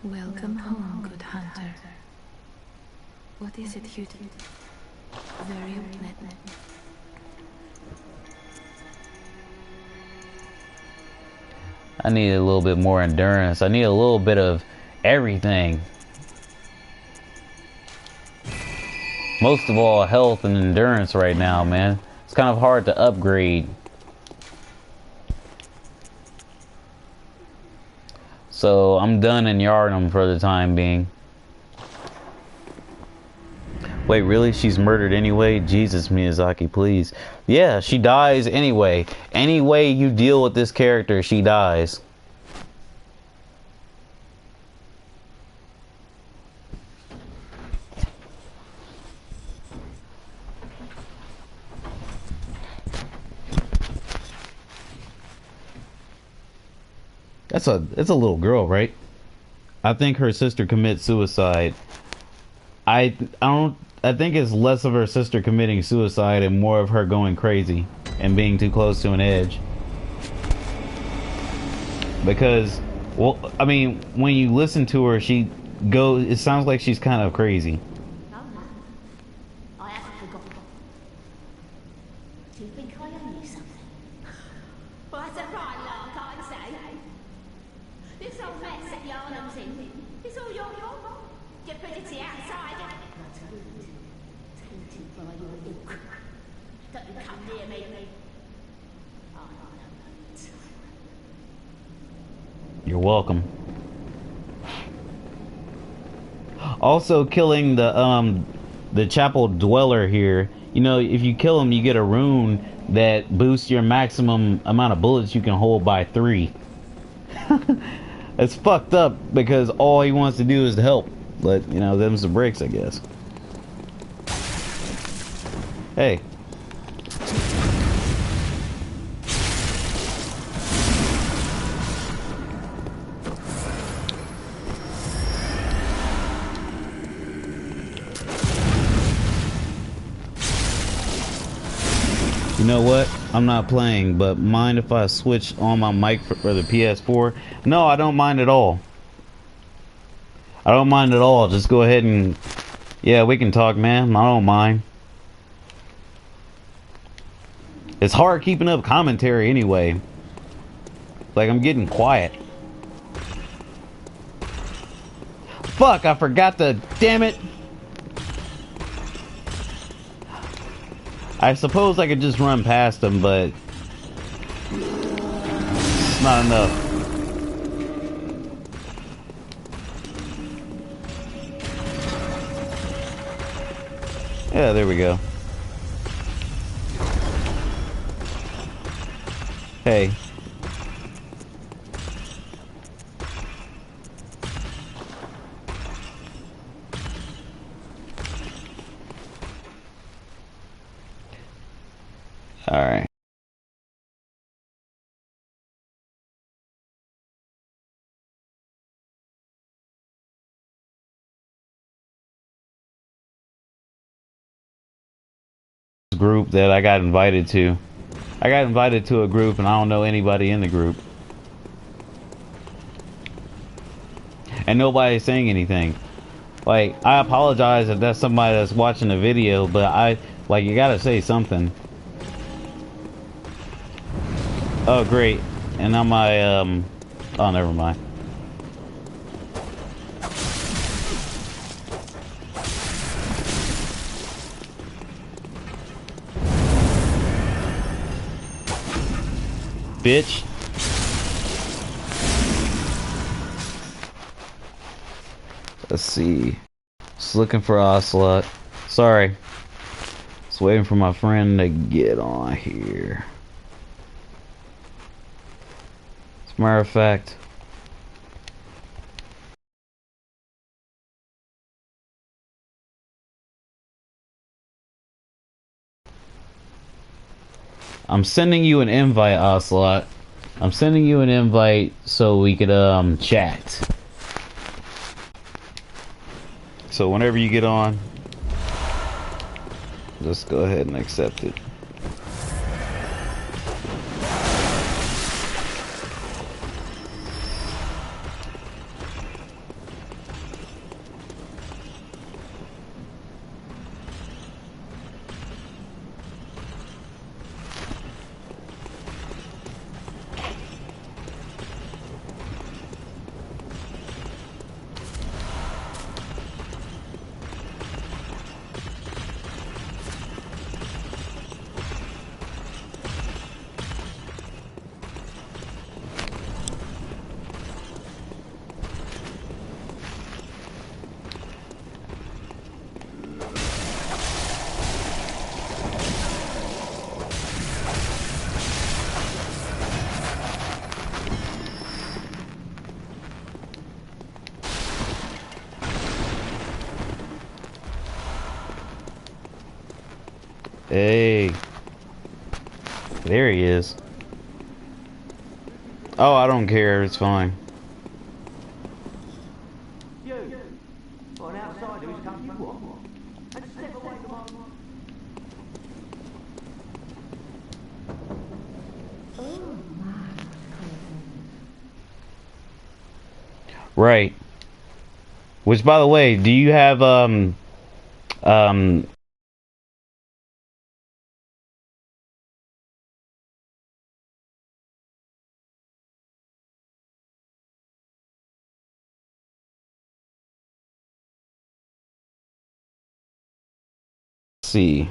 Welcome home, good hunter. What is it you did? Very unpleasant. I need a little bit more endurance. I need a little bit of everything. Most of all, health and endurance right now, man. It's kind of hard to upgrade. So I'm done in Yharnam for the time being. Wait, really? She's murdered anyway? Jesus, Miyazaki, please. Yeah, she dies anyway. Any way you deal with this character, she dies. It's a little girl, right? I think her sister commits suicide. I think it's less of her sister committing suicide and more of her going crazy and being too close to an edge. Because, well, I mean, when you listen to her, it sounds like she's kind of crazy. No, I haven't forgotten. Do you think I owe you something? Well, that's a right lark, I'd say. This old mess that Yharnam's in, it's all your fault. Stupidity outside. Blood's ruined. Tainted by your ilk. Don't you come near me. I know it. You're welcome. Also, killing the chapel dweller here. You know, if you kill him, you get a rune that boosts your maximum amount of bullets you can hold by 3. It's fucked up because all he wants to do is to help. But, you know, them's the breaks, I guess. Hey. You know what? I'm not playing, but mind if I switch on my mic for the PS4? No, I don't mind at all. I don't mind at all. Just go ahead and... Yeah, we can talk, man. I don't mind. It's hard keeping up commentary anyway. Like, I'm getting quiet. Fuck, I forgot the... Damn it! I suppose I could just run past them, but... It's not enough. Yeah, there we go. Hey. All right. Group that I got invited to. I got invited to a group and I don't know anybody in the group. And nobody's saying anything. Like, I apologize if that's somebody that's watching the video, but you gotta say something. Oh, great. And now my, oh, never mind. bitch. Let's see. Just looking for Ocelot. Sorry. Just waiting for my friend to get on here. As a matter of fact, I'm sending you an invite, Ocelot. I'm sending you an invite so we could chat. So whenever you get on, just go ahead and accept it. Hey. There he is. Oh, I don't care. It's fine. Right. Which, by the way, do you have see.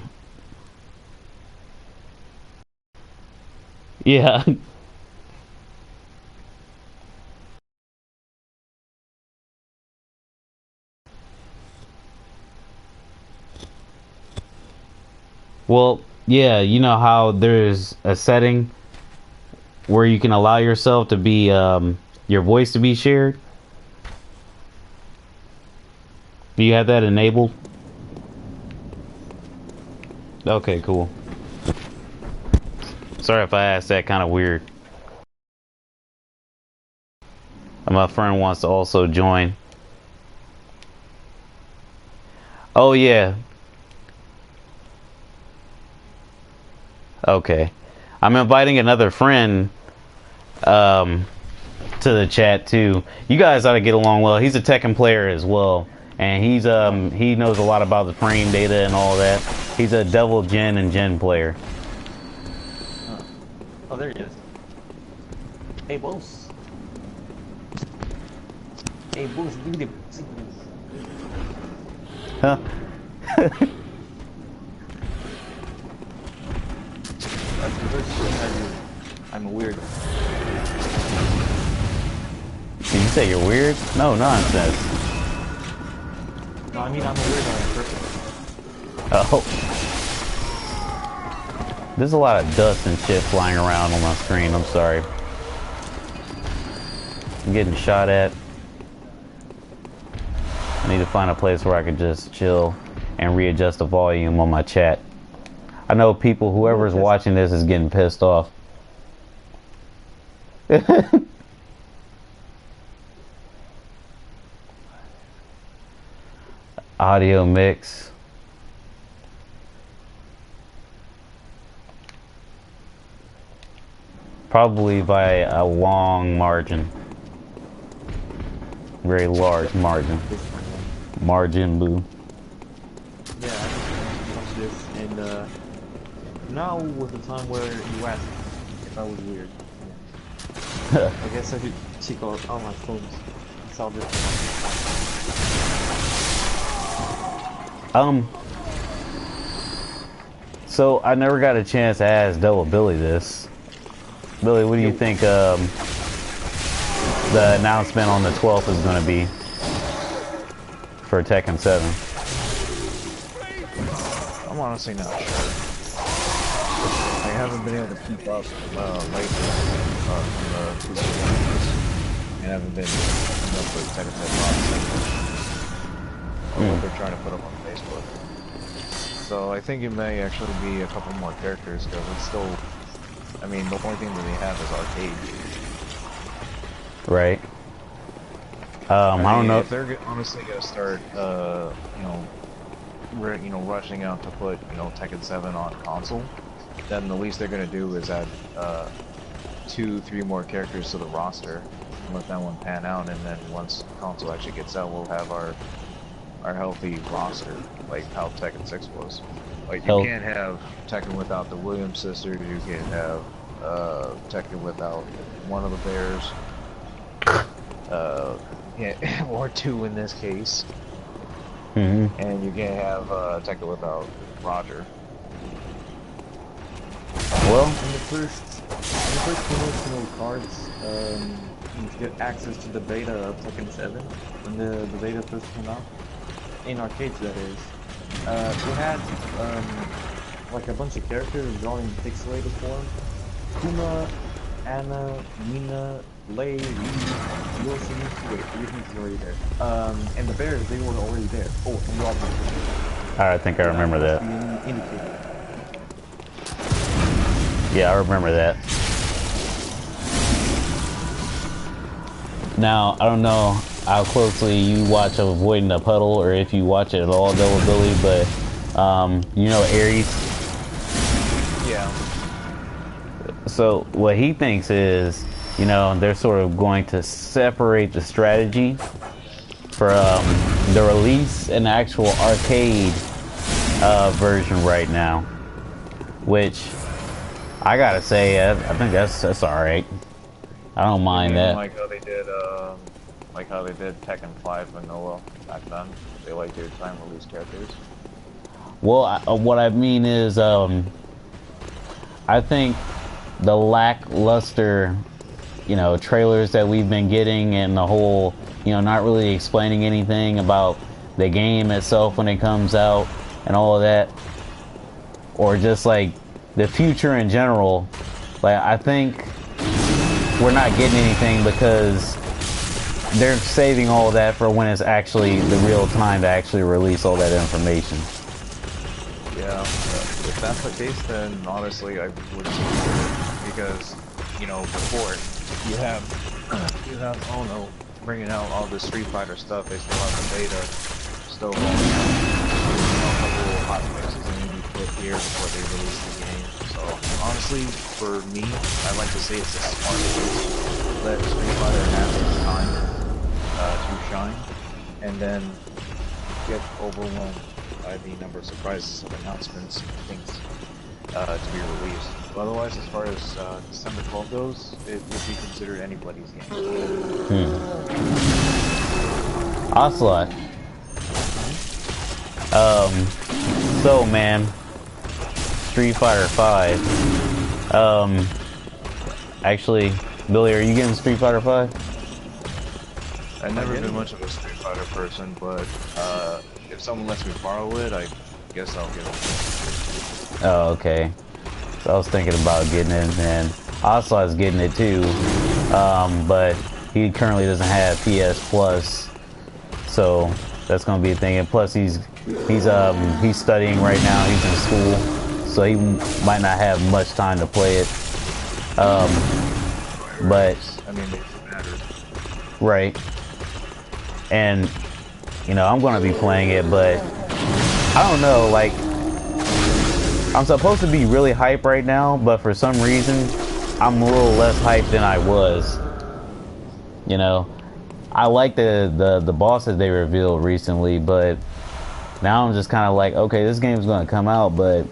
Yeah. Well, yeah, you know how there's a setting where you can allow yourself to be your voice to be shared? Do you have that enabled? Okay, cool. Sorry if I asked that, kind of weird. My friend wants to also join. Oh yeah. Okay. I'm inviting another friend to the chat too. You guys ought to get along well. He's a Tekken player as well. And he's he knows a lot about the frame data and all that. He's a Devil Jin and Jin player. Oh, there he is. Hey, boss. Hey, boss, give me the signals. Huh? That's the first thing I do. I'm weird. Did you say you're weird? No nonsense. No, I mean I'm a weirdo on purpose. Oh. There's a lot of dust and shit flying around on my screen. I'm sorry. I'm getting shot at. I need to find a place where I can just chill and readjust the volume on my chat. I know people, whoever's watching this is getting pissed off. Audio mix. Probably by a long margin. Very large margin. Margin boo. Yeah, I just watched this, and now was the time where you asked if I was weird. Yeah. I guess I should check out all my phones. It's all different. So I never got a chance to ask Double Billy this. Billy, what do you think the announcement on the 12th is going to be for Tekken 7? I'm honestly not sure. I haven't been able to keep up lately on the games. I haven't been keeping up with Tekken 7 or what they're trying to put up on Facebook. So I think it may actually be a couple more characters because it's still, I mean, the only thing that they have is arcade. Right. I don't know if they're honestly gonna start, rushing out to put, Tekken 7 on console, then the least they're gonna do is add 2-3 more characters to the roster and let that one pan out, and then once console actually gets out, we'll have our healthy roster, like how Tekken 6 was. Like, you can't have Tekken without the Williams sisters, you can't have Tekken without one of the Bears, or 2 in this case. And you can't have Tekken without Roger. Well, in the first promotional cards, you get access to the beta of Tekken 7 when the beta first came out. In arcades, that is. We had like a bunch of characters drawn in pixelated form. Kuma, Anna, Nina, Blegh, Yoshi, wait, everything's already there. And the bears, they were already there. Oh, and Robin. I think I remember that. Yeah, I remember that. Now, I don't know how closely you watch Avoiding the Puddle, or if you watch it at all, Billy, but you know Ares? Yeah. So what he thinks is, they're sort of going to separate the strategy from the release and actual arcade version right now, which I gotta say, I think that's all right. I don't mind that. Like how they did Tekken 5 Vanilla back then. They like their time release characters. Well, what I mean is, I think the lackluster, trailers that we've been getting, and the whole, not really explaining anything about the game itself when it comes out and all of that, or just like the future in general, like, I think we're not getting anything because they're saving all of that for when it's actually the real time to actually release all that information. Yeah, if that's the case, then honestly I would consider it, because, before you have Ono bringing out all the Street Fighter stuff, they still have the beta still going on, a couple of hot fixes that need to be put here before they release the game. So honestly, for me, I'd like to say it's a smart move. Let Street Fighter have its time to shine, and then get overwhelmed by the number of surprises of announcements and things to be released. But otherwise, as far as December 12th goes, it would be considered anybody's game. Ocelot. So man, Street Fighter 5. Actually, Billy, are you getting Street Fighter 5? I've never been much of a Street Fighter person, but if someone lets me borrow it, I guess I'll get it. Oh, okay. So I was thinking about getting it, and Ocelot's getting it too, but he currently doesn't have PS Plus, so that's gonna be a thing. And plus, he's studying right now. He's in school, so he might not have much time to play it. But I mean, it matters. Right. And I'm gonna be playing it, but I don't know, like, I'm supposed to be really hyped right now, but for some reason I'm a little less hyped than I was. I like the bosses they revealed recently, but now I'm just kind of like, okay, this game's gonna come out, but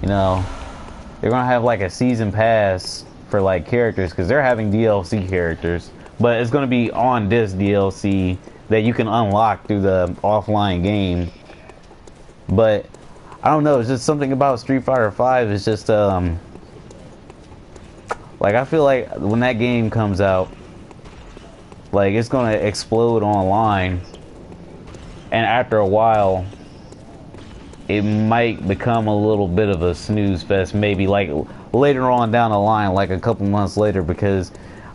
they're gonna have like a season pass for like characters, because they're having DLC characters, but it's gonna be on this DLC that you can unlock through the offline game. But I don't know, it's just something about Street Fighter 5 is just Like, I feel like when that game comes out, like, it's gonna explode online, and after a while, it might become a little bit of a snooze fest, maybe like later on down the line, like a couple months later, because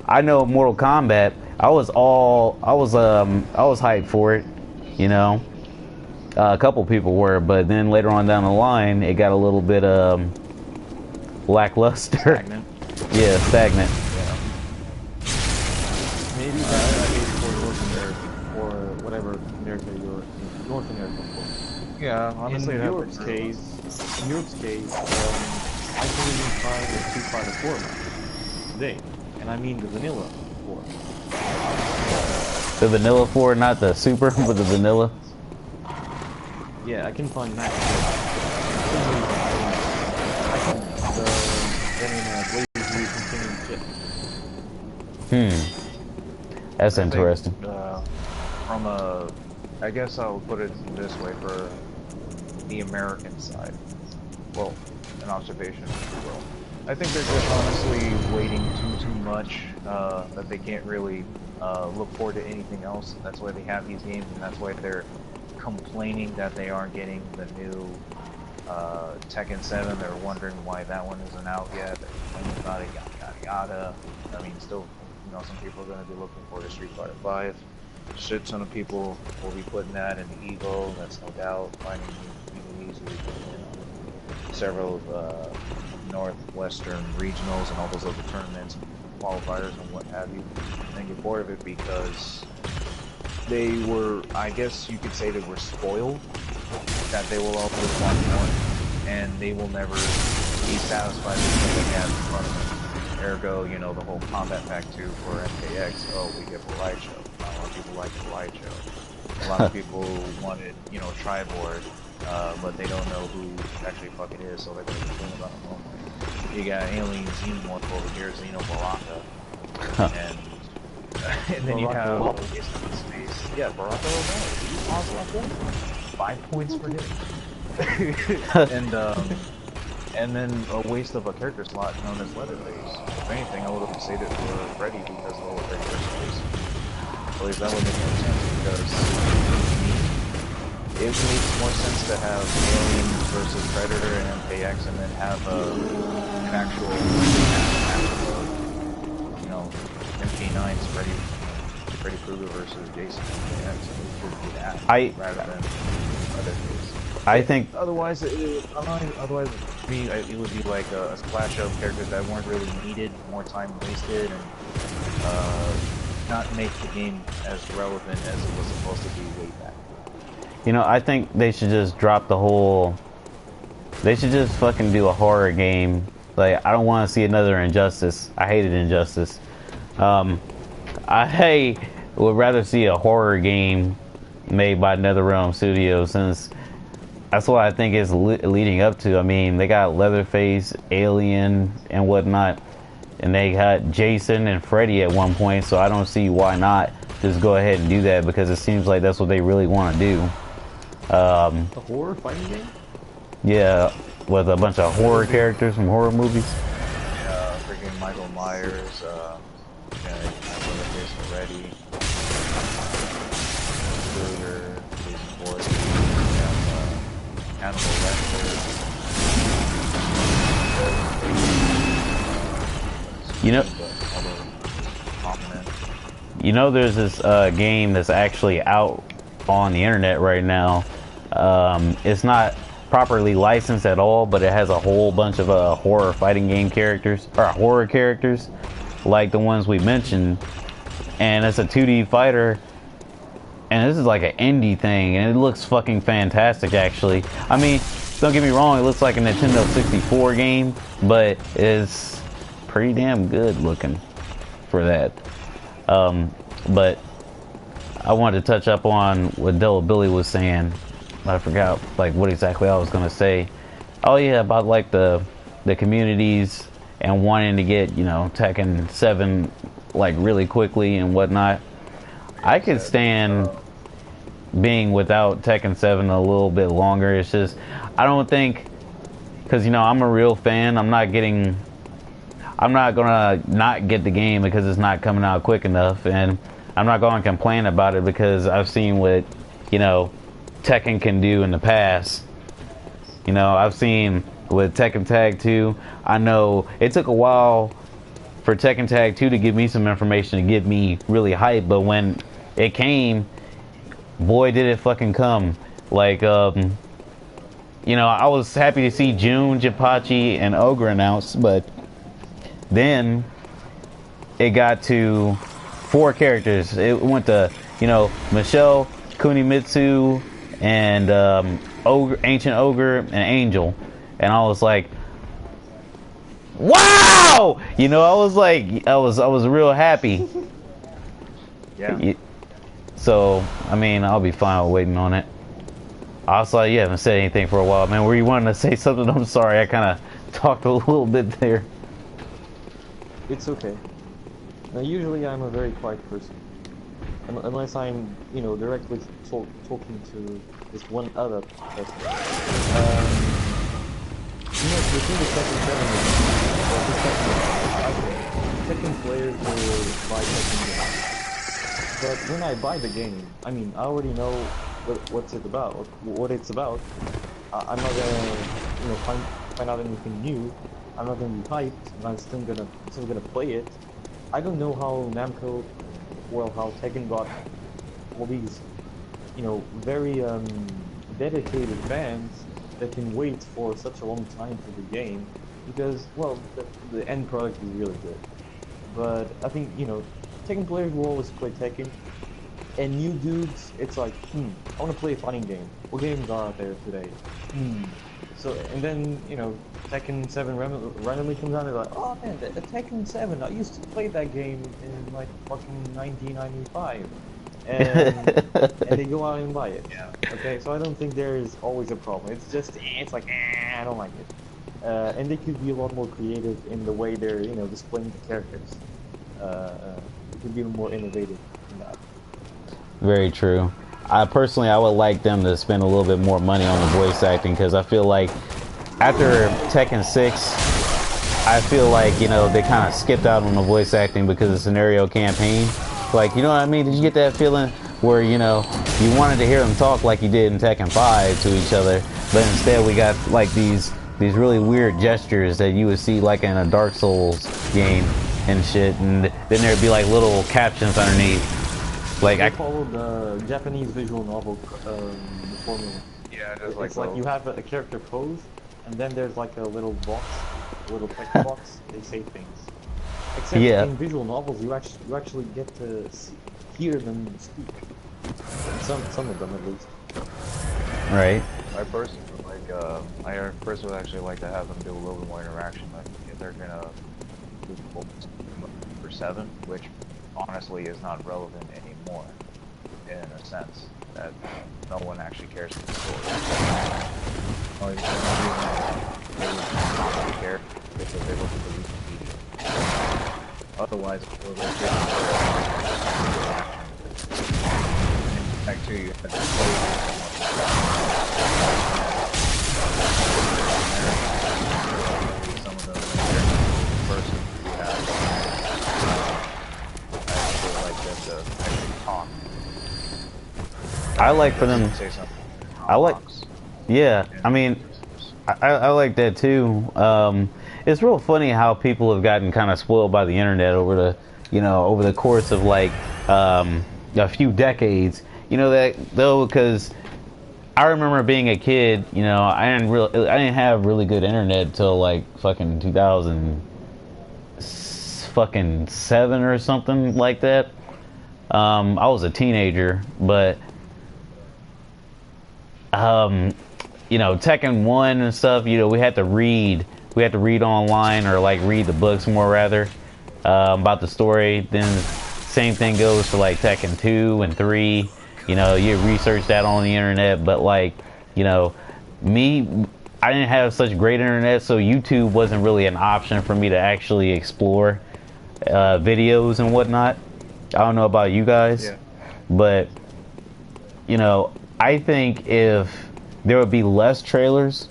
I know Mortal Kombat, I was hyped for it, you know. A couple people were, but then later on down the line, it got a little bit lackluster. Stagnant. Yeah, stagnant. Yeah. Maybe that's for North America or whatever America you're in. North America, of course. Yeah, honestly, in Europe's case, I can even find a Street Fighter 4 map today, and I mean the vanilla 4. The vanilla 4, not the super, but the vanilla. Yeah, I can find that. That's interesting. From a, I guess I'll put it this way for the American side. Well, an observation, if you will. I think they're just honestly waiting too much that they can't really look forward to anything else. That's why they have these games, and that's why they're complaining that they aren't getting the new Tekken 7. They're wondering why that one isn't out yet. They're complaining about it, yada yada yada. I mean, still, you know, some people are going to be looking forward to Street Fighter 5. Shit ton of people will be putting that in the Eagle, that's no doubt. Finding even easier, you know, several Northwestern regionals and all those other tournaments, qualifiers and what have you. And get bored of it because they were, I guess you could say they were spoiled, that they will always want more, and they will never be satisfied with what they have in front of them. Ergo, you know, the whole Combat Pack 2 for MKX, oh, we get Bligh. Not a lot of people like Bligh. A lot of people wanted, you know, Triboard, but they don't know who actually fucking is, so they're going to complain about them only. You got Alien Xenomorph over here, Xeno Baraka, and then you have Space. Yeah, Baraka, no, awesome. 5 points for him. And then a waste of a character slot known as Leatherface. If anything, I would have saved it for Freddy because of the whole character space. At least that would make more sense because it makes more sense to have Alien versus Predator and MKX and then have an actual you know, MK9's Freddy Krueger versus Jason MKX. It would be that rather than Leatherface. I think otherwise it would be like a splash of characters that weren't really needed, more time wasted, and not make the game as relevant as it was supposed to be way back. You know, I think they should just drop the whole. They should just fucking do a horror game. Like, I don't want to see another Injustice. I hated Injustice. I would rather see a horror game made by NetherRealm Studios, since that's what I think is leading up to. I mean, they got Leatherface, Alien, and whatnot, and they got Jason and Freddy at one point, so I don't see why not just go ahead and do that, because it seems like that's what they really want to do. A horror fighting game? Yeah, with a bunch of horror characters from horror movies. Yeah, freaking Michael Myers, Leatherface already. Krueger, Jason Voorhees, Hannibal Lecter. You know, there's this game that's actually out on the internet right now. It's not properly licensed at all, but it has a whole bunch of horror fighting game characters, or horror characters, like the ones we mentioned. And it's a 2D fighter. And this is like an indie thing, and it looks fucking fantastic, actually. I mean, don't get me wrong, it looks like a Nintendo 64 game, but it's pretty damn good looking for that. But I wanted to touch up on what Della Billy was saying. I forgot like what exactly I was gonna say. Oh yeah, about like the communities and wanting to get, you know, Tekken 7 like really quickly and whatnot. I could stand being without Tekken 7 a little bit longer. It's just, I don't think, because, you know, I'm a real fan. I'm I'm not gonna not get the game because it's not coming out quick enough, and I'm not gonna complain about it because I've seen what, you know, Tekken can do in the past. You know, I've seen with Tekken Tag 2. I know it took a while for Tekken Tag 2 to give me some information to get me really hyped, but when it came, boy did it fucking come. Like, you know, I was happy to see June, Jinpachi, and Ogre announced, but then it got to 4 characters. It went to, you know, Michelle, Kunimitsu, and Ogre, Ancient Ogre, and Angel. And I was like, wow! You know, I was like, I was real happy. Yeah. So, I mean, I'll be fine with waiting on it. Also, you haven't said anything for a while, man. Were you wanting to say something? I'm sorry, I kind of talked a little bit there. It's okay. Now, usually I'm a very quiet person. Unless I'm, you know, directly talking to this one other person. You know, the thing with Tekken 7 is, Tekken players will buy Tekken games. But when I buy the game, I mean, I already know what's it about, what it's about. I'm not gonna, you know, find out anything new. I'm not gonna be hyped, and I'm still gonna play it. I don't know how Namco, well, how Tekken got all these, you know, very dedicated fans that can wait for such a long time for the game, because, well, the end product is really good. But I think, you know, Tekken players will always play Tekken, and new dudes, it's like, I want to play a fighting game. What games are out there today? So, and then, you know, Tekken 7 randomly comes out and they're like, oh man, the Tekken 7, I used to play that game in like fucking 1995. And they go out and buy it. Yeah. Okay, so I don't think there is always a problem. It's just, it's like, I don't like it. And they could be a lot more creative in the way they're, you know, displaying the characters. It could be more innovative in that. Very true. I would like them to spend a little bit more money on the voice acting, because I feel like after Tekken 6, I feel like, you know, they kind of skipped out on the voice acting because of the scenario campaign. Like, you know what I mean? Did you get that feeling where, you know, you wanted to hear them talk like you did in Tekken 5 to each other, but instead we got like these really weird gestures that you would see like in a Dark Souls game and shit, and then there'd be like little captions underneath. Like, I followed the Japanese visual novel formula. Yeah, it's like you have a character pose, and then there's like a little box, a little text box. They say things. Except in visual novels, you actually get to hear them speak. Some of them at least. Right. I personally actually like to have them do a little bit more interaction. Like if they're gonna do for 7, which honestly is not relevant anymore, in a sense that no one actually cares for the story. Only reason they would care is if they look at the Wikipedia. Otherwise, well, they're actually, you have to some of the person you have. Talk. I like for them. Say something. I like. Yeah, I mean, I like that too. It's real funny how people have gotten kind of spoiled by the internet over the course of like a few decades. You know that though, because I remember being a kid. You know, I didn't have really good internet until like fucking 2007 or something like that. I was a teenager, but you know, Tekken 1 and stuff, you know, we had to read online, or like read the books more rather, about the story. Then same thing goes for like Tekken 2 and 3. You know, you research that on the internet, but like, you know, I didn't have such great internet, so YouTube wasn't really an option for me to actually explore videos and whatnot. I don't know about you guys, but you know, I think if there would be less trailers,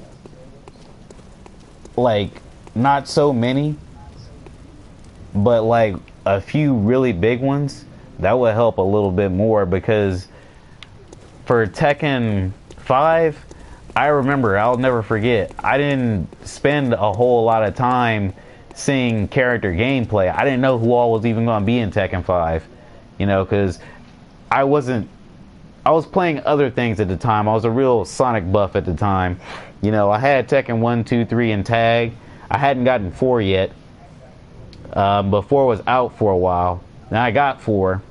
like not so many, but like a few really big ones, that would help a little bit more, because for Tekken 5, I remember, I'll never forget, I didn't spend a whole lot of time seeing character gameplay. I didn't know who all was even going to be in Tekken 5, you know, because I was playing other things at the time. I was a real Sonic buff at the time. You know, I had Tekken 1, 2, 3, and Tag. I hadn't gotten 4 yet, but 4 was out for a while. Then I got 4.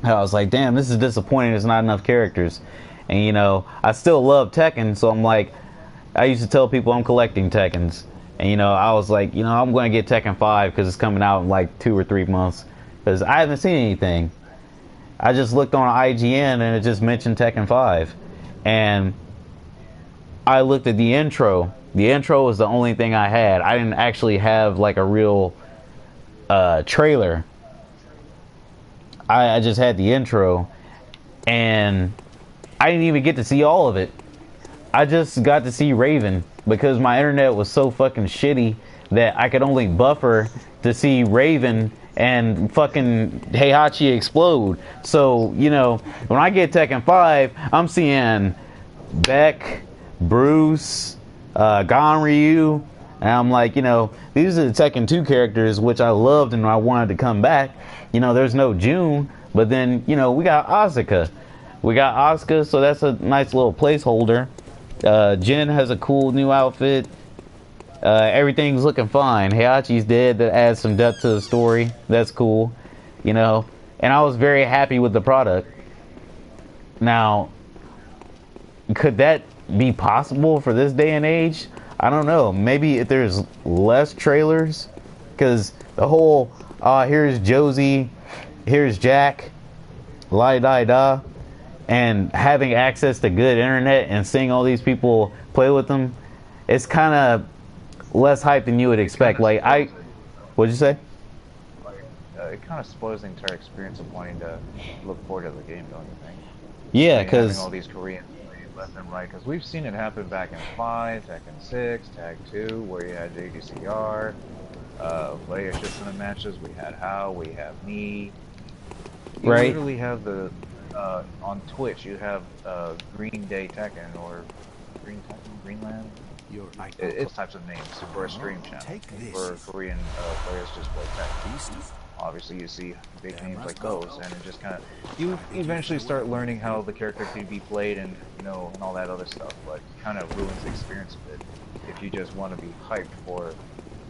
And I was like, damn, this is disappointing. There's not enough characters. And, you know, I still love Tekken, so I'm like, I used to tell people I'm collecting Tekkens. And, you know, I was like, you know, I'm going to get Tekken 5 because it's coming out in like 2 or 3 months. Because I haven't seen anything. I just looked on IGN and it just mentioned Tekken 5. And I looked at the intro. The intro was the only thing I had. I didn't actually have like a real trailer. I just had the intro. And I didn't even get to see all of it. I just got to see Raven because my internet was so fucking shitty that I could only buffer to see Raven and fucking Heihachi explode. So, you know, when I get Tekken 5, I'm seeing Beck, Bruce, Ganryu, and I'm like, you know, these are the Tekken 2 characters which I loved and I wanted to come back. You know, there's no June, but then, you know, we got Asuka. So that's a nice little placeholder. Jin has a cool new outfit. Everything's looking fine. Heihachi's dead. That adds some depth to the story. That's cool. You know, and I was very happy with the product. Now, could that be possible for this day and age? I don't know. Maybe if there's less trailers, because the whole, here's Josie, here's Jack, la da da, and having access to good internet and seeing all these people play with them, it's kind of less hype than you would expect. Like, what'd you say? It kind of spoils the entire experience of wanting to look forward to the game, don't you think? Yeah, because having all these Koreans left and right, because we've seen it happen back in 5, Tekken 6, Tag 2, where you had JDCR, Blegh just in the matches. We had How, we have me. You right. literally have the on Twitch. You have Green Day Tekken or Green Tekken, Greenland. It's types of names for a stream channel for Korean players just play Tekken. Obviously, you see big names like those, and it just kind of you eventually start learning how the character can be played, and you know, and all that other stuff. But it kind of ruins the experience a bit if you just want to be hyped for,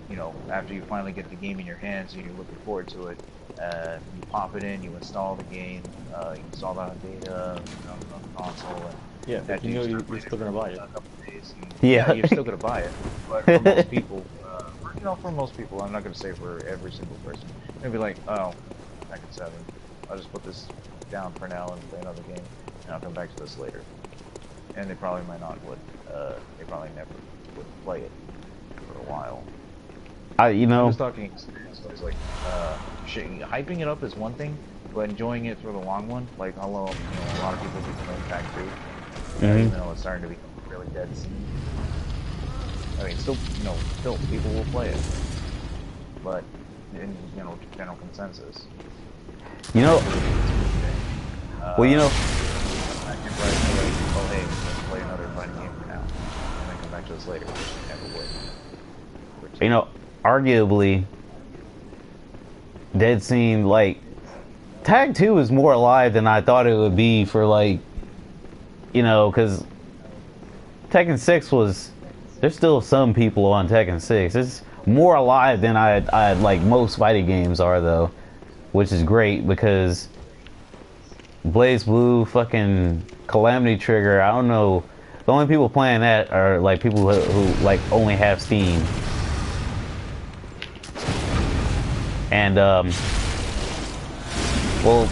you know, after you finally get the game in your hands and you're looking forward to it. You pop it in, you install the game, you install that on data, on the console, and yeah, that you know you're still gonna buy it. Yeah, you're still gonna buy it. But for most people, you know, for most people, I'm not gonna say for every single person, they'll be like, oh, Tekken 7, I'll just put this down for now and play another game, and I'll come back to this later. And they probably might not would. They probably never would play it for a while. You know, I'm just talking experience. So it's like, hyping it up is one thing, but enjoying it for the long one, like a lot of people do playing Tag 2, even though it's starting to become really dead scene. I mean, still people will play it, but in general consensus. You know, well, you know, I can oh hey, let's play another fighting game for now, and then come back to this later, which never would. You know, arguably, dead scene, like, Tag 2 is more alive than I thought it would be for, like, you know, because Tekken 6 was, there's still some people on Tekken 6. It's more alive than I like most fighting games are, though, which is great because Blaze Blue, fucking Calamity Trigger, I don't know, the only people playing that are, like, people who like, only have Steam. And, well,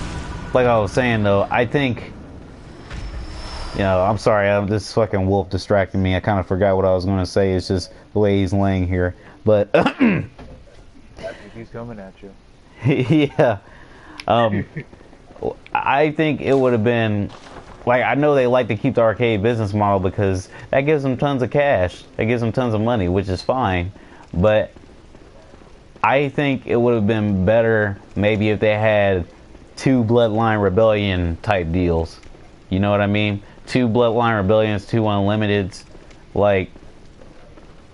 like I was saying, though, I think, you know, I'm sorry, this fucking wolf distracted me. I kind of forgot what I was going to say. It's just the way he's laying here. But, he's coming at you. Yeah. I think it would have been, like, I know they like to keep the arcade business model because that gives them tons of cash. That gives them tons of money, which is fine. But I think it would have been better maybe if they had 2 Bloodline Rebellion type deals. You know what I mean? 2 Bloodline Rebellions, 2 Unlimiteds, like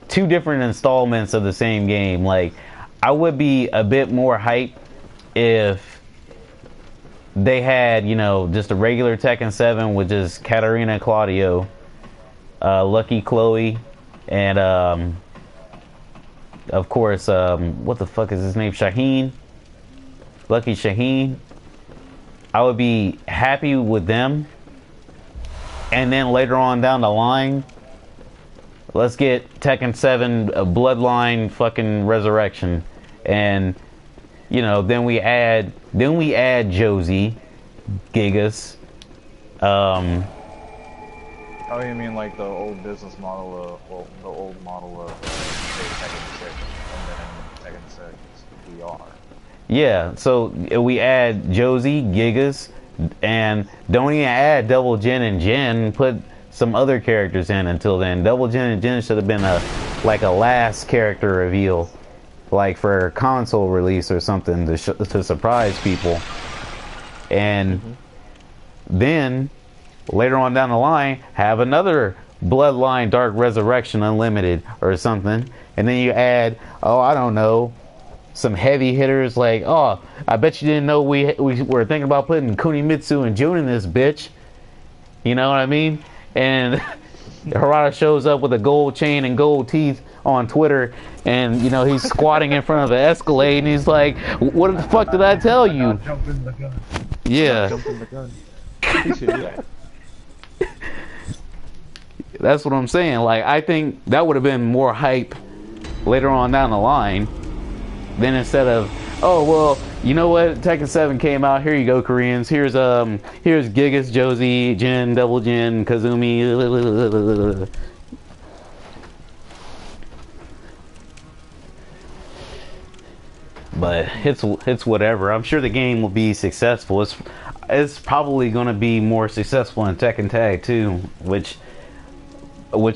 2 different installments of the same game. Like, I would be a bit more hyped if they had, you know, just a regular Tekken 7 with just Katarina and Claudio, Lucky Chloe, and of course, what the fuck is his name? Shaheen? Lucky Shaheen. I would be happy with them. And then later on down the line, let's get Tekken 7 Bloodline fucking Resurrection. And, you know, then we add Josie, Gigas. Oh, you mean like the old business model of, the old model of, say, Tekken 6, and then Tekken 6 VR. Yeah, so we add Josie, Gigas, and don't even add Double Jin and Jin. Put some other characters in until then. Double Jin and Jin should have been a last character reveal, like for a console release or something to surprise people. And then later on down the line, have another Bloodline Dark Resurrection Unlimited or something, and then you add, oh, I don't know, some heavy hitters like, oh, I bet you didn't know we were thinking about putting Kunimitsu and Jun in this bitch. You know what I mean? And Harada shows up with a gold chain and gold teeth on Twitter, and you know he's squatting in front of an Escalade, and he's like, "What the fuck did I tell you?" Jump in the gun. Yeah. Jump in the gun. He should do that. That's what I'm saying. Like, I think that would have been more hype later on down the line than instead of, oh well, you know what, Tekken 7 came out, here you go, Koreans, here's Gigas, Josie, Jin, Double Jin, Kazumi. But it's whatever. I'm sure the game will be successful. It's probably going to be more successful in Tekken Tag 2, which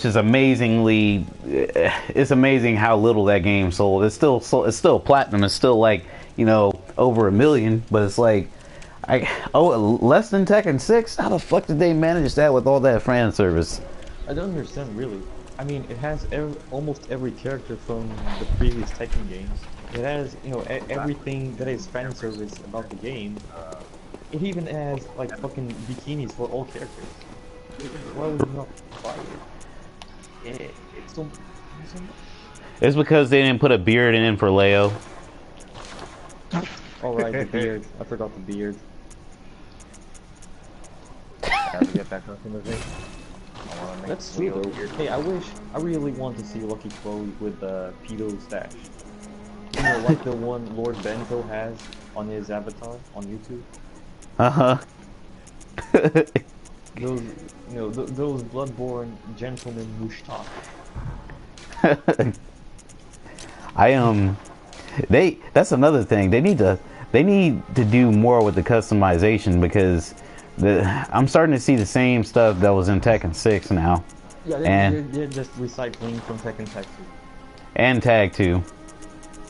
is amazingly, it's amazing how little that game sold. It's still platinum. It's still like, you know, over 1 million, but it's like, less than Tekken 6? How the fuck did they manage that with all that fan service? I don't understand, really. I mean, it has almost every character from the previous Tekken games. It has, you know, everything that is fan service about the game. It even has, like, fucking bikinis for all characters. Why would you not buy it? It's because they didn't put a beard in for Leo. Alright, the beard. I forgot the beard. Gotta get that customization. That's true though. Hey, I really want to see Lucky Chloe with the pedo stash. You know, like the one Lord Bento has on his avatar on YouTube. Those, you know, those Bloodborne gentlemen mushtak. That's another thing. They need to do more with the customization, because I'm starting to see the same stuff that was in Tekken 6 now. Yeah, they're just recycling from Tekken Tag 2. And Tag 2.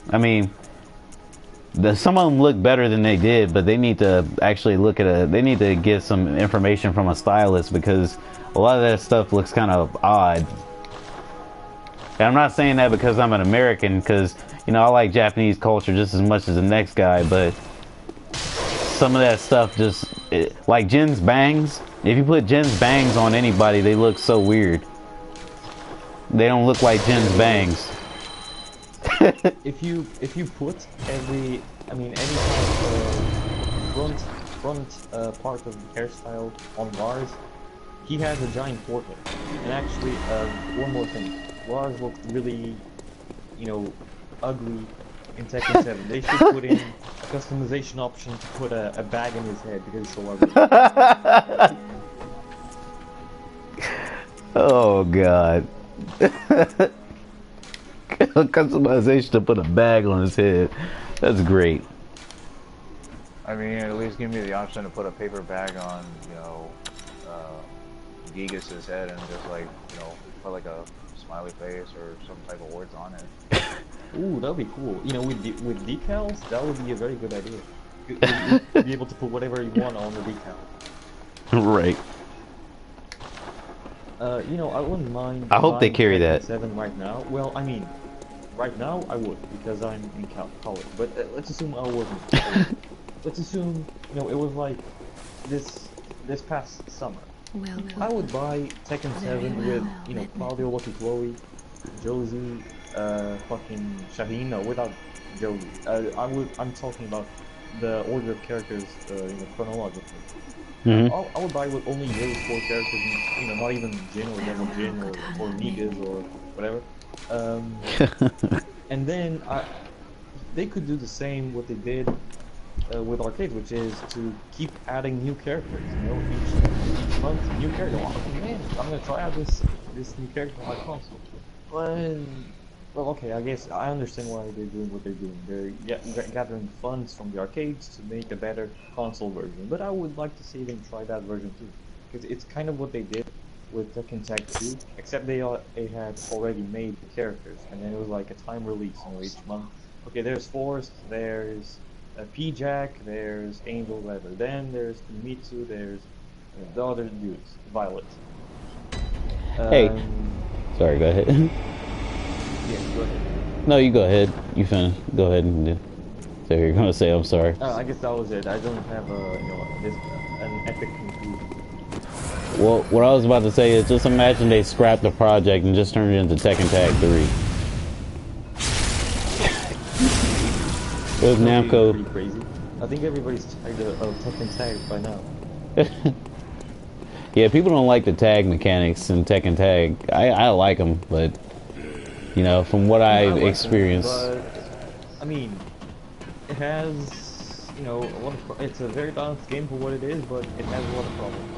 I mean, some of them look better than they did, but they need to actually they need to get some information from a stylist, because a lot of that stuff looks kind of odd. And I'm not saying that because I'm an American, because, you know, I like Japanese culture just as much as the next guy, but some of that stuff just, like Jin's bangs, if you put Jin's bangs on anybody, they look so weird. They don't look like Jin's bangs. If you put any kind of front part of the hairstyle on Lars, he has a giant forehead. And actually, one more thing, Lars looked really, you know, ugly in Tekken 7. They should put in a customization option to put a bag in his head because it's so ugly. Oh god. Customization to put a bag on his head. That's great. I mean, at least give me the option to put a paper bag on, you know, Gigas' head, and just, like, you know, put like a smiley face or some type of words on it. Ooh, that would be cool. You know, with decals, that would be a very good idea. You'd be able to put whatever you want on the decal. Right. You know, I wouldn't mind. I hope they buying carry Tekken that. 7 right now. Well, I mean, right now I would because I'm in college. But let's assume I wasn't. Let's assume, you know, it was like this past summer. I would buy Tekken 7 with, you know, Claudio, Lucky Chloe, Josie, fucking Shaheen. No, without Josie. I'm talking about the order of characters, you know, chronologically. I would buy with only those 4 characters, you know, not even Jin or Devil Jin or Negas or whatever. And then they could do the same what they did with arcades, which is to keep adding new characters. You know, each month new character. Oh, man, I'm gonna try out this new character on my console. Well, okay, I guess I understand why they're doing what they're doing. They're gathering funds from the arcades to make a better console version. But I would like to see them try that version too, because it's kind of what they did with Tekken Tag 2, except they had already made the characters, and then it was like a time release, you know, each month. Okay, there's Forrest, there's P-Jack, there's Angel, whatever. Then there's Mitsu, there's the other dudes, Violet. Hey, sorry, go ahead. Yeah, go ahead. No, you go ahead. You finish. Go ahead and do. So you're gonna say I'm sorry. I guess that was it. I don't have an epic conclusion. Well, what I was about to say is just imagine they scrapped the project and just turned it into Tekken Tag 3. With Namco. Pretty crazy. I think everybody's tired of Tekken Tag by now. Yeah, people don't like the tag mechanics in Tekken Tag. I like them, but you know, from what I've experienced. But, I mean, it has, you know, a lot of. It's a very balanced game for what it is, but it has a lot of problems.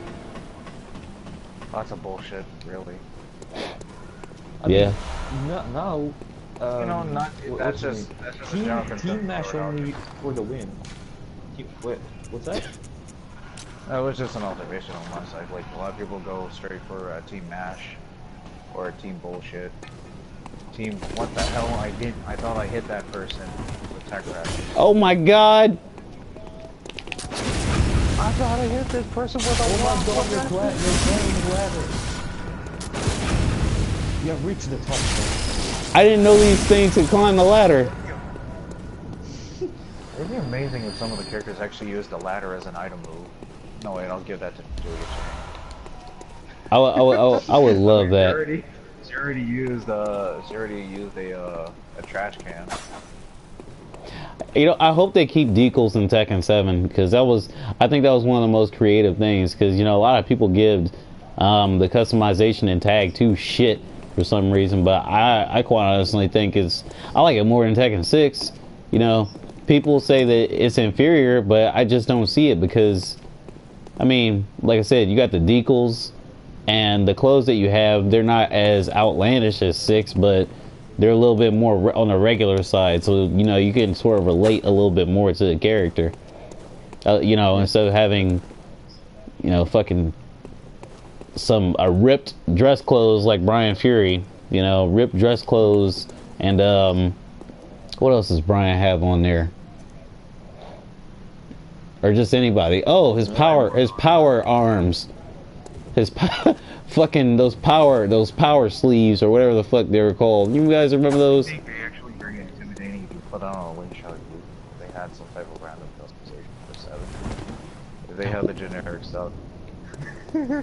Lots of bullshit, really. I yeah. mean, now. You know, that's just team match only for the win. What's that? That was just an observation on my side. Like, a lot of people go straight for a team mash or a team bullshit. Team, what the hell? I thought I hit that person with tech crash. Oh my god! I thought I hit this person with a you're climbing ladder. You have reached the top. I didn't know these things could climb the ladder. It'd be amazing if some of the characters actually used the ladder as an item move. No, wait, I'll give that to Julius. I would love that. She already used a trash can. You know, I hope they keep decals in Tekken 7 because I think that was one of the most creative things. Because you know, a lot of people give the customization in Tag 2 shit for some reason, but I quite honestly think I like it more than Tekken 6. You know, people say that it's inferior, but I just don't see it because, I mean, like I said, you got the decals and the clothes that you have. They're not as outlandish as 6, but they're a little bit more on the regular side. So you know, you can sort of relate a little bit more to the character. You know, instead of having, you know, fucking a ripped dress clothes like Brian Fury, you know, ripped dress clothes, and what else does Brian have on there? Or just anybody? Oh, his power arms, fucking those power sleeves or whatever the fuck they were called. You guys remember those? I think they actually very intimidating if you put on a link shot group. They had some type of random customization for 7. If they had the generic stuff. Yeah,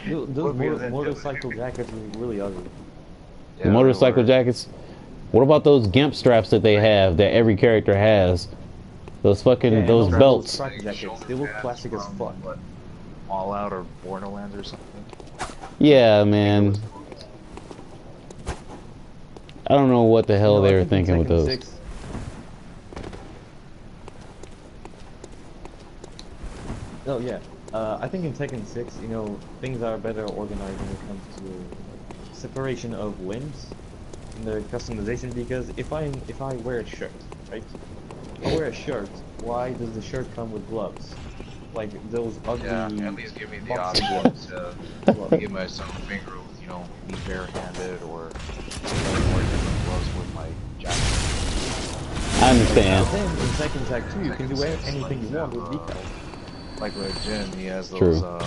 those motorcycle jackets were really ugly. Yeah, the motorcycle jackets. What about those gimp straps that they have that every character has? Those fucking those belts. Those jackets, they look classic as fuck. All Out or Borderlands or something. Yeah, man. I don't know what the hell they were thinking with those. 6. Oh yeah. I think in Tekken 6, you know, things are better organized when it comes to separation of limbs and their customization. Because if I wear a shirt, right? I wear a shirt. Why does the shirt come with gloves? Like those ugly. Yeah, at least give me the option to give myself a finger with, you know, be barehanded or different gloves with my jacket. I understand. Then in Tekken Tag 2, you can do anything you want with decals. Like with Jin, he has True. those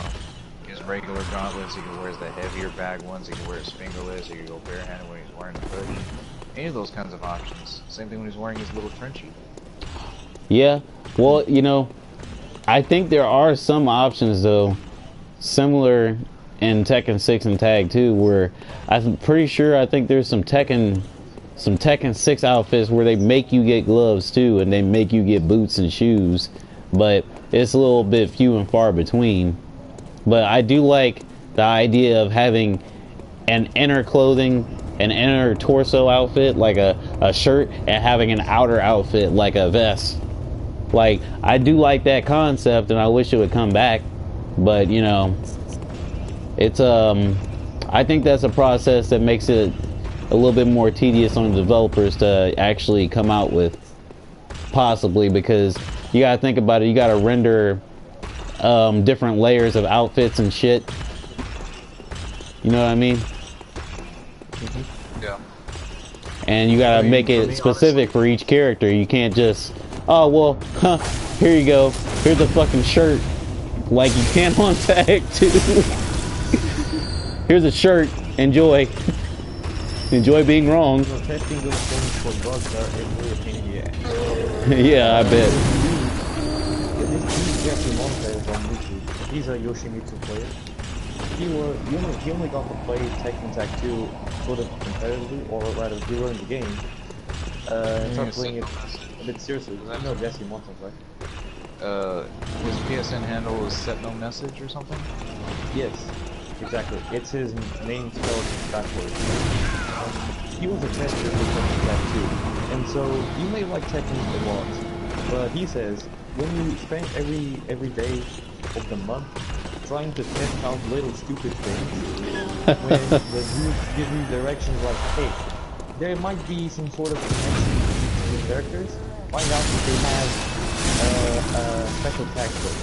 his regular gauntlets. He can wear the heavier bag ones. He can wear his fingerless. He can go barehanded when he's wearing a hoodie. Any of those kinds of options. Same thing when he's wearing his little trenchy. Yeah. Well, you know, I think there are some options though, similar in Tekken 6 and Tag 2, where I'm pretty sure I think there's some Tekken 6 outfits where they make you get gloves too, and they make you get boots and shoes, but it's a little bit few and far between. But I do like the idea of having an inner clothing, an inner torso outfit like a shirt, and having an outer outfit like a vest. Like, I do like that concept, and I wish it would come back, but you know, it's I think that's a process that makes it a little bit more tedious on the developers to actually come out with, possibly, because you gotta think about it. You gotta render different layers of outfits and shit. You know what I mean? Yeah. And you gotta make it specific for each character. You can't just, oh well, here you go, here's a fucking shirt, like you can on Tag 2. Here's a shirt, enjoy. Enjoy being wrong. You know, testing those things for bugs are a really pain in the ass. Yeah, I bet. This Jesse Monte from YouTube, he's a Yoshimitsu player. He only got to play Tekken Tag 2 sort of competitively, or rather during the game. Started playing it a bit seriously. I know Jesse Monte, right? His PSN handle is set no message or something? Yes, exactly. It's his name spelled backwards. He was a tester for Tekken Tag 2, and so you may like Tekken a lot, but he says when you spend every day of the month trying to test out little stupid things, when the dudes give you directions like, hey, there might be some sort of connection between characters, find out if they have special tag codes.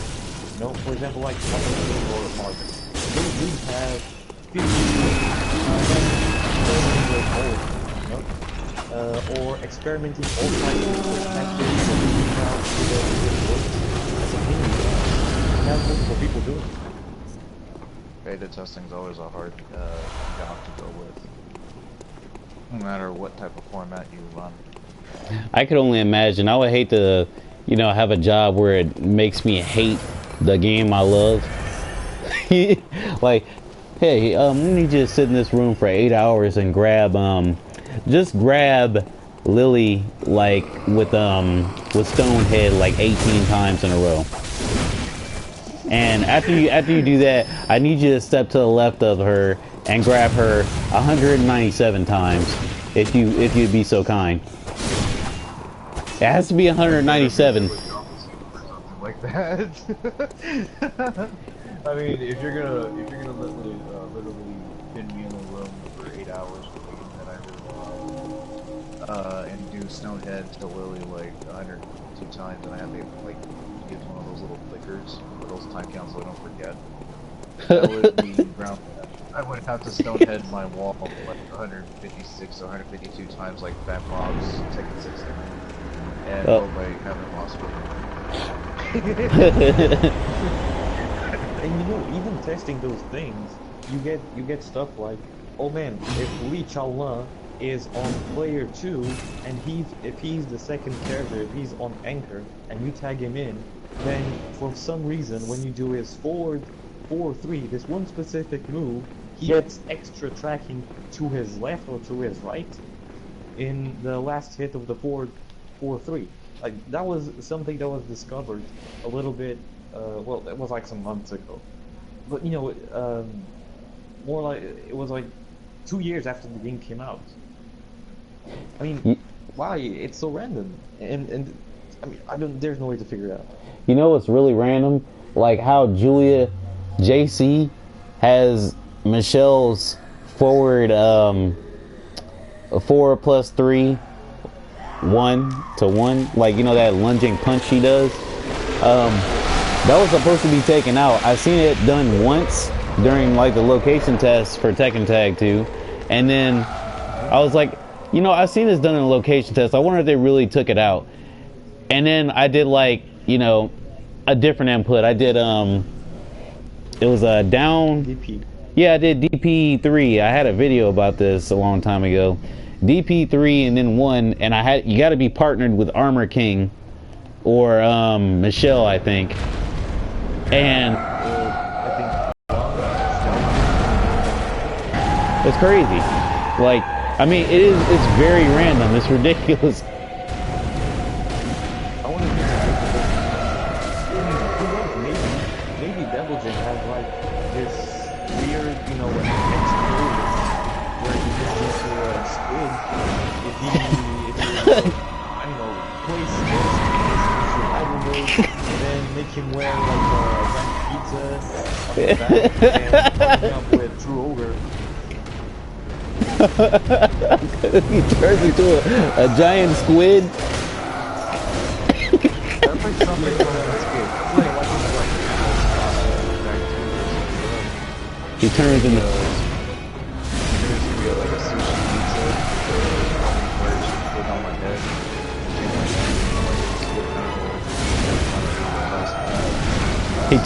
You know, for example, like Michael or Marvin. Those dudes have 50 or experimenting all kinds of tactics and multiple people doing it. Beta testing is always a hard job to go with, no matter what type of format you run. I could only imagine. I would hate to, you know, have a job where it makes me hate the game I love. Like, hey, let me just sit in this room for 8 hours and grab, just grab Lily, like, with Stonehead, like, 18 times in a row. And after you do that, I need you to step to the left of her and grab her 197 times, if you'd be so kind. It has to be 197. Like that. I mean, if you're gonna literally pin me in a room for 8 hours for the game that I really want, and do Stonehead to Lily like 102 times, and I have to like use one of those little clickers for those time counts so I don't forget. That would be ground. I would have to Stonehead my wall like 156 or 152 times, like Fat Bob's Tekken 6, and go by having lost And you know, even testing those things, you get stuff like, oh man, if Lee Chaolan is on player 2 and if he's the second character, if he's on anchor and you tag him in, then for some reason when you do his forward 4-3, this one specific move, he gets extra tracking to his left or to his right in the last hit of the forward 4-3. Like, that was something that was discovered a little bit, well, it was like some months ago. But, you know, more like, it was like 2 years after the game came out. I mean, why? It's so random. And I mean, there's no way to figure it out. You know what's really random? Like how Julia JC has Michelle's forward 4+3 1-to-1, like, you know, that lunging punch she does. That was supposed to be taken out. I've seen it done once during like the location test for Tekken Tag 2, and then I was like, you know, I've seen this done in a location test. I wonder if they really took it out. And then I did like, you know, a different input. I did it was a down DP. Yeah, I did DP3. I had a video about this a long time ago. DP3 and then 1, and I had, you got to be partnered with Armor King or Michelle, I think. And it's crazy. Like, I mean, it's very random. It's ridiculous. I want to maybe Devil Jin has like this weird, you know, experience where he just gets to a squid. If you I don't know, play sports survival mode, and then make him wear like a giant pizza on the back and fucking up with True Ogre. He turns into a giant squid. That's like something from a squid. He turns into like a sushi pizza put on my head. he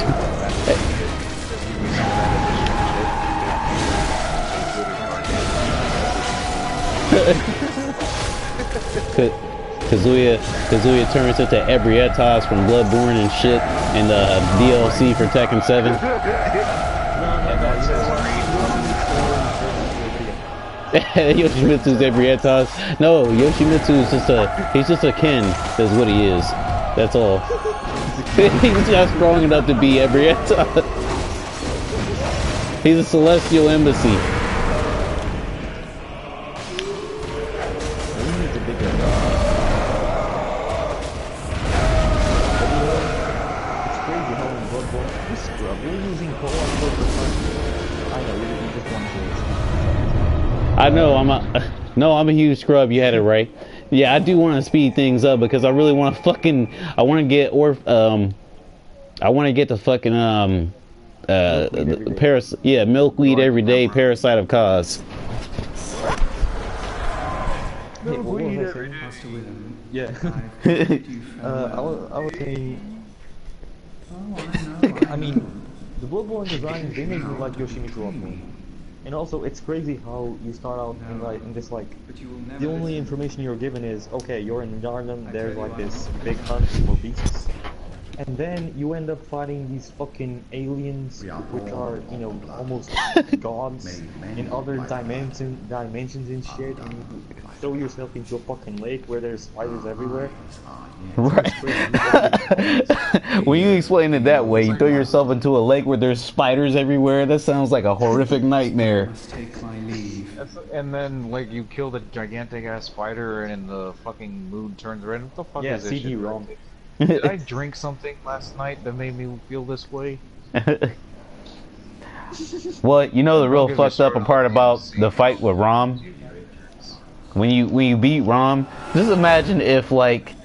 Kazuya turns into Ebrietas from Bloodborne and shit in the DLC for Tekken 7. Yoshimitsu's Ebrietas. No, Yoshimitsu's he's just a kin, that's what he is. That's all. He's not strong enough to be Ebrietas. He's a celestial embassy. I know, I'm a huge scrub. You had it right. Yeah, I do want to speed things up because I really want to I want to get the fucking Milkweed every day, Parasite of Cause. Milkweed every day. Yeah. I was saying. I mean, the Bloodborne design, they make me like Yoshimitsu a lot more. And also, it's crazy how you start out in this like, the only information you're given is, okay, you're in Yarnum, there's like this big hunt for beasts. And then you end up fighting these fucking aliens, which are, you know, almost gods in other dimensions and shit, and you throw yourself into a fucking lake where there's spiders everywhere. Right. When you explain it that way, you throw yourself into a lake where there's spiders everywhere, that sounds like a horrific nightmare. And then, like, you kill the gigantic ass spider and the fucking mood turns red. What the fuck is this shit? wrong. Did I drink something last night that made me feel this way? Well, you know the real fucked up part about the fight with Rom? When you beat Rom, just imagine if like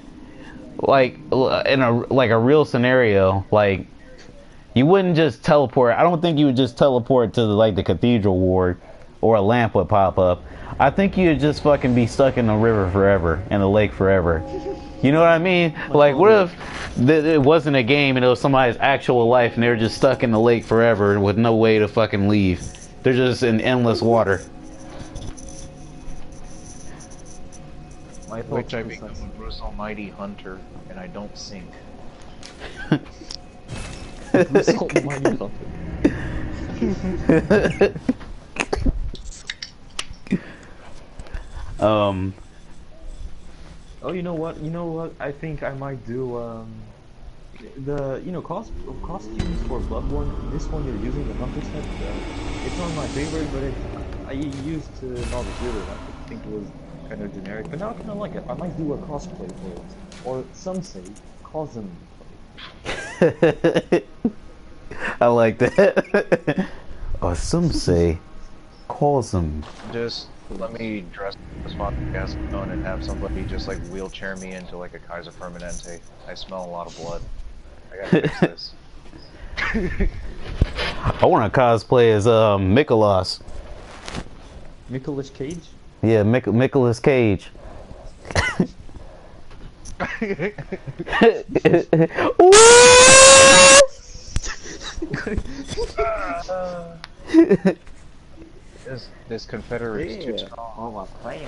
in a real scenario, like you wouldn't just teleport. I don't think you would just teleport to the cathedral ward, or a lamp would pop up. I think you'd just fucking be stuck in the river forever, in the lake forever. You know what I mean? Like, what if it wasn't a game and it was somebody's actual life and they were just stuck in the lake forever with no way to fucking leave? They're just in endless water. Which I become a Bruce Almighty hunter and I don't sink. Bruce Almighty hunter. Oh, you know what? I think I might do costumes for Bloodborne. This one you're using the hunter set. It's not my favorite, but I used to not really like it. I think it was kind of generic, but now I kind of like it. I might do a cosplay for it, or some say cosm. I like that. Or some say cosm. Just let me dress this podcast phone and have somebody just like wheelchair me into like a Kaiser Permanente. I smell a lot of blood. I gotta fix this. I want to cosplay as Mikolaos. Nicolas Cage? Yeah, Nicolas Cage. This Confederate is too Yeah, strong. all my plans.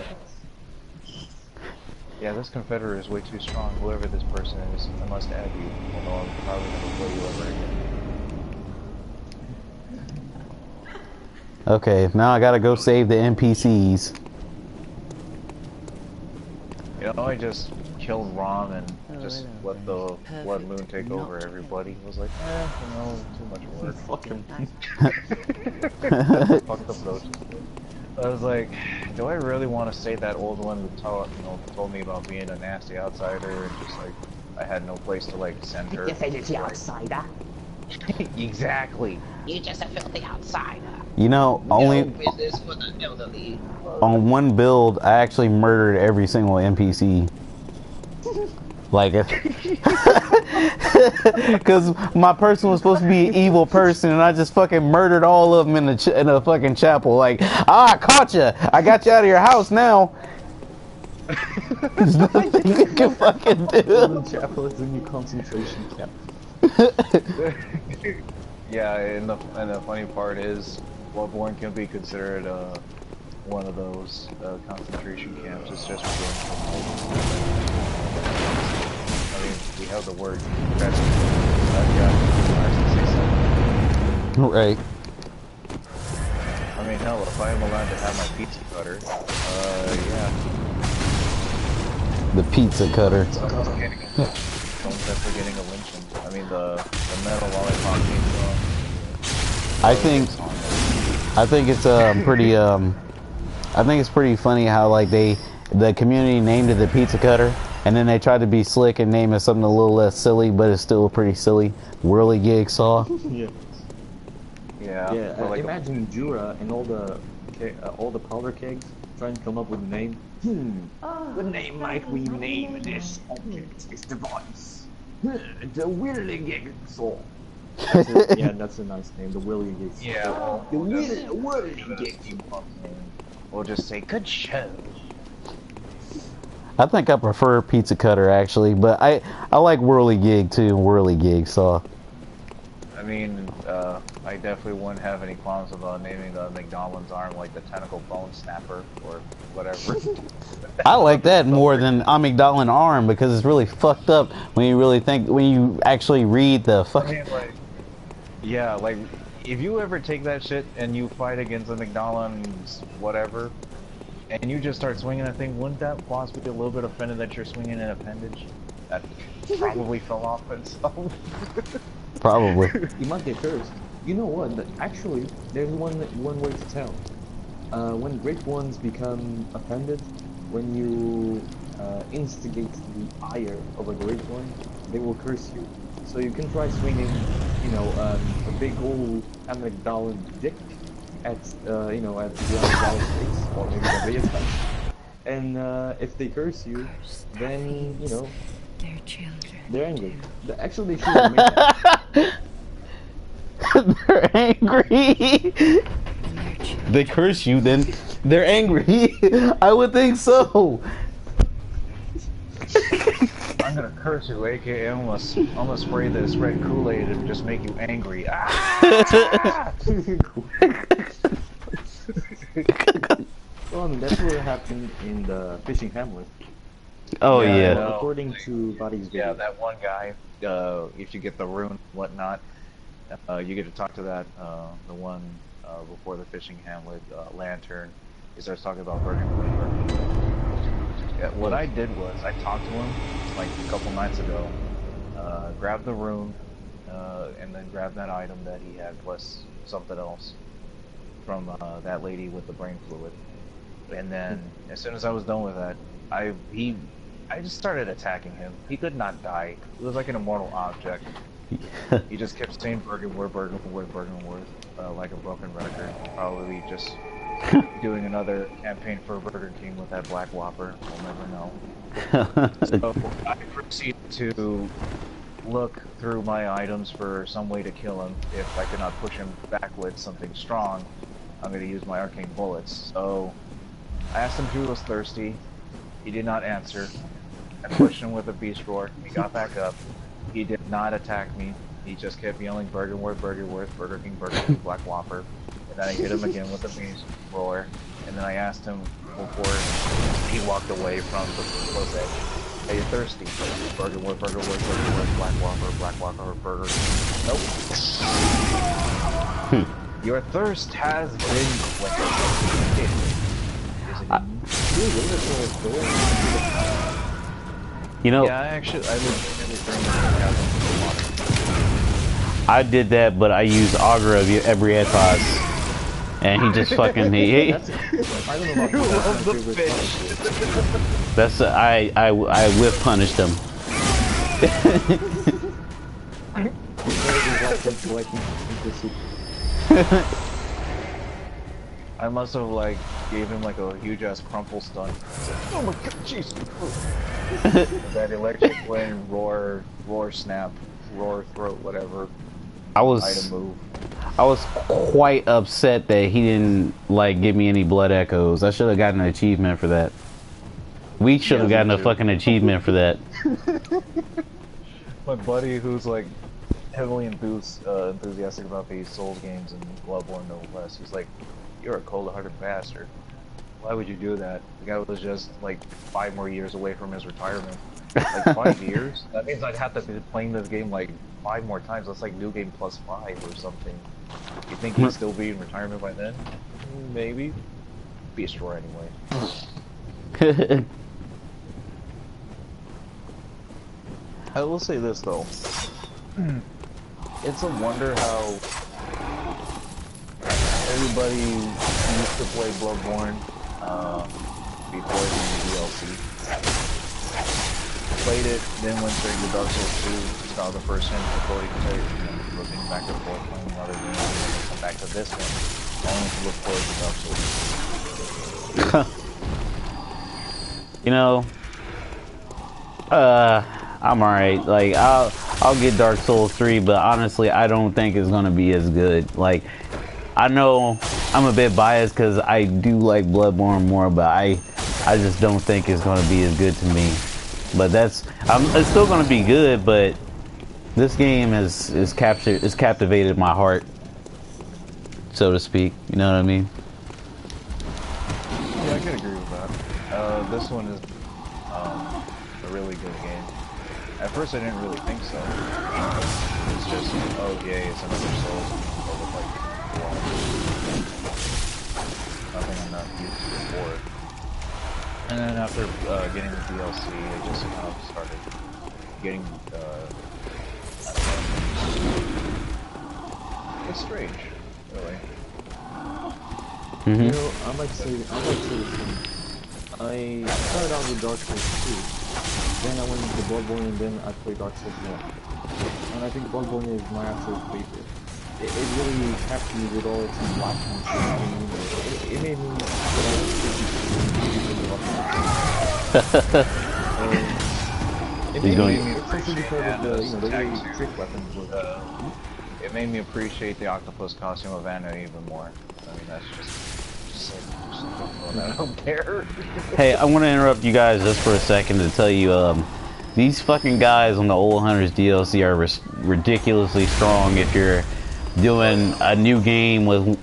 Yeah, this Confederate is way too strong. Whoever this person is, I must add you. Although I'll probably never play you ever again. Okay, now I gotta go save the NPCs. You know, I just killed Rom and just let the Blood Moon take over. Everybody was like, you know, too much work. Fuck him. Fucked up those. I was like, do I really want to say that old one who told me about being a nasty outsider and just like I had no place to like send her? You said you're the outsider. Exactly. You're just a filthy outsider. You know, only No business for the elderly. on one build, I actually murdered every single NPC. Like, because my person was supposed to be an evil person, and I just fucking murdered all of them in a fucking chapel. Like, I caught you. I got you out of your house now. There's nothing you can fucking do. The chapel is in your concentration camp. Yeah, and the funny part is, Bloodborne can be considered one of those concentration camps. It's just for I mean, we have the word Right. I mean, hell, if I am allowed to have my pizza cutter, yeah. The pizza cutter. Someone's definitely getting a lynching. I mean, the metal lollipop came from. I think it's pretty I think it's pretty funny how like the community named it the pizza cutter, and then they tried to be slick and name it something a little less silly, but it's still pretty silly. Whirligig saw. Yeah. Yeah. Yeah. Like Imagine Jura and all the powder kegs trying to come up with a name. The name might we name this object, this device? The Whirligig Saw. Yeah, that's a nice name. The Whirligig. Yeah. The Whirligig. We'll just say good show. I think I prefer pizza cutter actually, but I like Whirligig too. Whirligig saw. I mean, I definitely wouldn't have any qualms about naming the McDonald's arm like the tentacle bone snapper or whatever. I like that more than amygdalin arm because it's really fucked up when you actually read the fucking. Yeah, like if you ever take that shit and you fight against a McDonald's whatever, and you just start swinging that thing, wouldn't that boss be a little bit offended that you're swinging an appendage that probably fell off itself? Probably. You might get cursed. You know what? Actually, there's one way to tell. When great ones become offended, when you instigate the ire of a great one, they will curse you. So you can try swinging, a big old amygdalin dick at the amygdala's face, or maybe the Vegeta. And if they curse you, then Their children. they're angry. Actually, they should have made that. They're angry. They curse you, then they're angry. I would think so. I'm gonna curse you, aka I'm gonna spray this red Kool-Aid and just make you angry. Ah! Well, that's what happened in the fishing hamlet. Oh yeah. According to Body's video. Yeah, that one guy. If you get the rune, whatnot, you get to talk to that the one before the fishing hamlet lantern. He starts talking about burning. Yeah, what I did was I talked to him like a couple nights ago, grabbed the rune, and then grabbed that item that he had plus something else from that lady with the brain fluid. And then as soon as I was done with that, I just started attacking him. He could not die. It was like an immortal object. He just kept saying Bergenworth, like a broken record. Probably just doing another campaign for Burger King with that Black Whopper. We'll never know. So I proceeded to look through my items for some way to kill him. If I could not push him back with something strong, I'm going to use my arcane bullets. So I asked him if he was thirsty. He did not answer. I pushed him with a beast roar. He got back up. He did not attack me. He just kept yelling Burger Worth, Burger King, Black Whopper. And then I hit him again with a beast roar. And then I asked him before he walked away from the close edge, "Hey, you thirsty?" Burger Worth, Black Whopper, Burger King. Nope. Your thirst has been quenched. You know, Yeah, I legitimately bring water. I did that, but I used Augur of every Etos, and he just fucking he. I don't know about you love the fish. That's I whiff punished him. I must have like gave him like a huge ass crumple stun. Oh my god, Jesus! That electric wind, roar, snap, roar, throat, whatever. I was quite upset that he didn't like give me any blood echoes. I should have gotten an achievement for that. We should have gotten a fucking achievement for that. My buddy, who's like heavily enthusiastic about these Souls games and Bloodborne no less, he's like, "You're a cold-hearted bastard. Why would you do that?" The guy was just like 5 more years away from his retirement. Like 5 years? That means I'd have to be playing this game like 5 more times. That's like new game plus 5 or something. You think he'd still be in retirement by then? Maybe. Beast Roar anyway. I will say this though. It's a wonder how everybody used to play Bloodborne before the DLC. Played it, then went straight to Dark Souls 2, saw the first hint before you could looking back and forth playing another game, and then come back to this one, only to look forward to Dark Souls 2. You know, I'm alright. Like, I'll get Dark Souls 3, but honestly, I don't think it's gonna be as good. Like, I know I'm a bit biased because I do like Bloodborne more, but I just don't think it's gonna be as good to me. But it's still gonna be good, but this game is captivated my heart, so to speak. You know what I mean? Yeah, I can agree with that. This one is a really good game. At first I didn't really think so. It's just, oh yay, it's another Souls. But with like, wow. Nothing I'm not used to before. And then after getting the DLC, it just kind of started getting, it's strange, really. You know, I might say this thing. I started out with Dark Souls 2, then I went into Bloodborne, and then I played Dark Souls 1. And I think Bloodborne is my absolute favorite. It really captured me with all its blackness. It made me it made me appreciate the octopus costume of Anna even more. I mean, that's just I don't care. Hey, I want to interrupt you guys just for a second to tell you, these fucking guys on the Old Hunters DLC are ridiculously strong if you're doing a new game with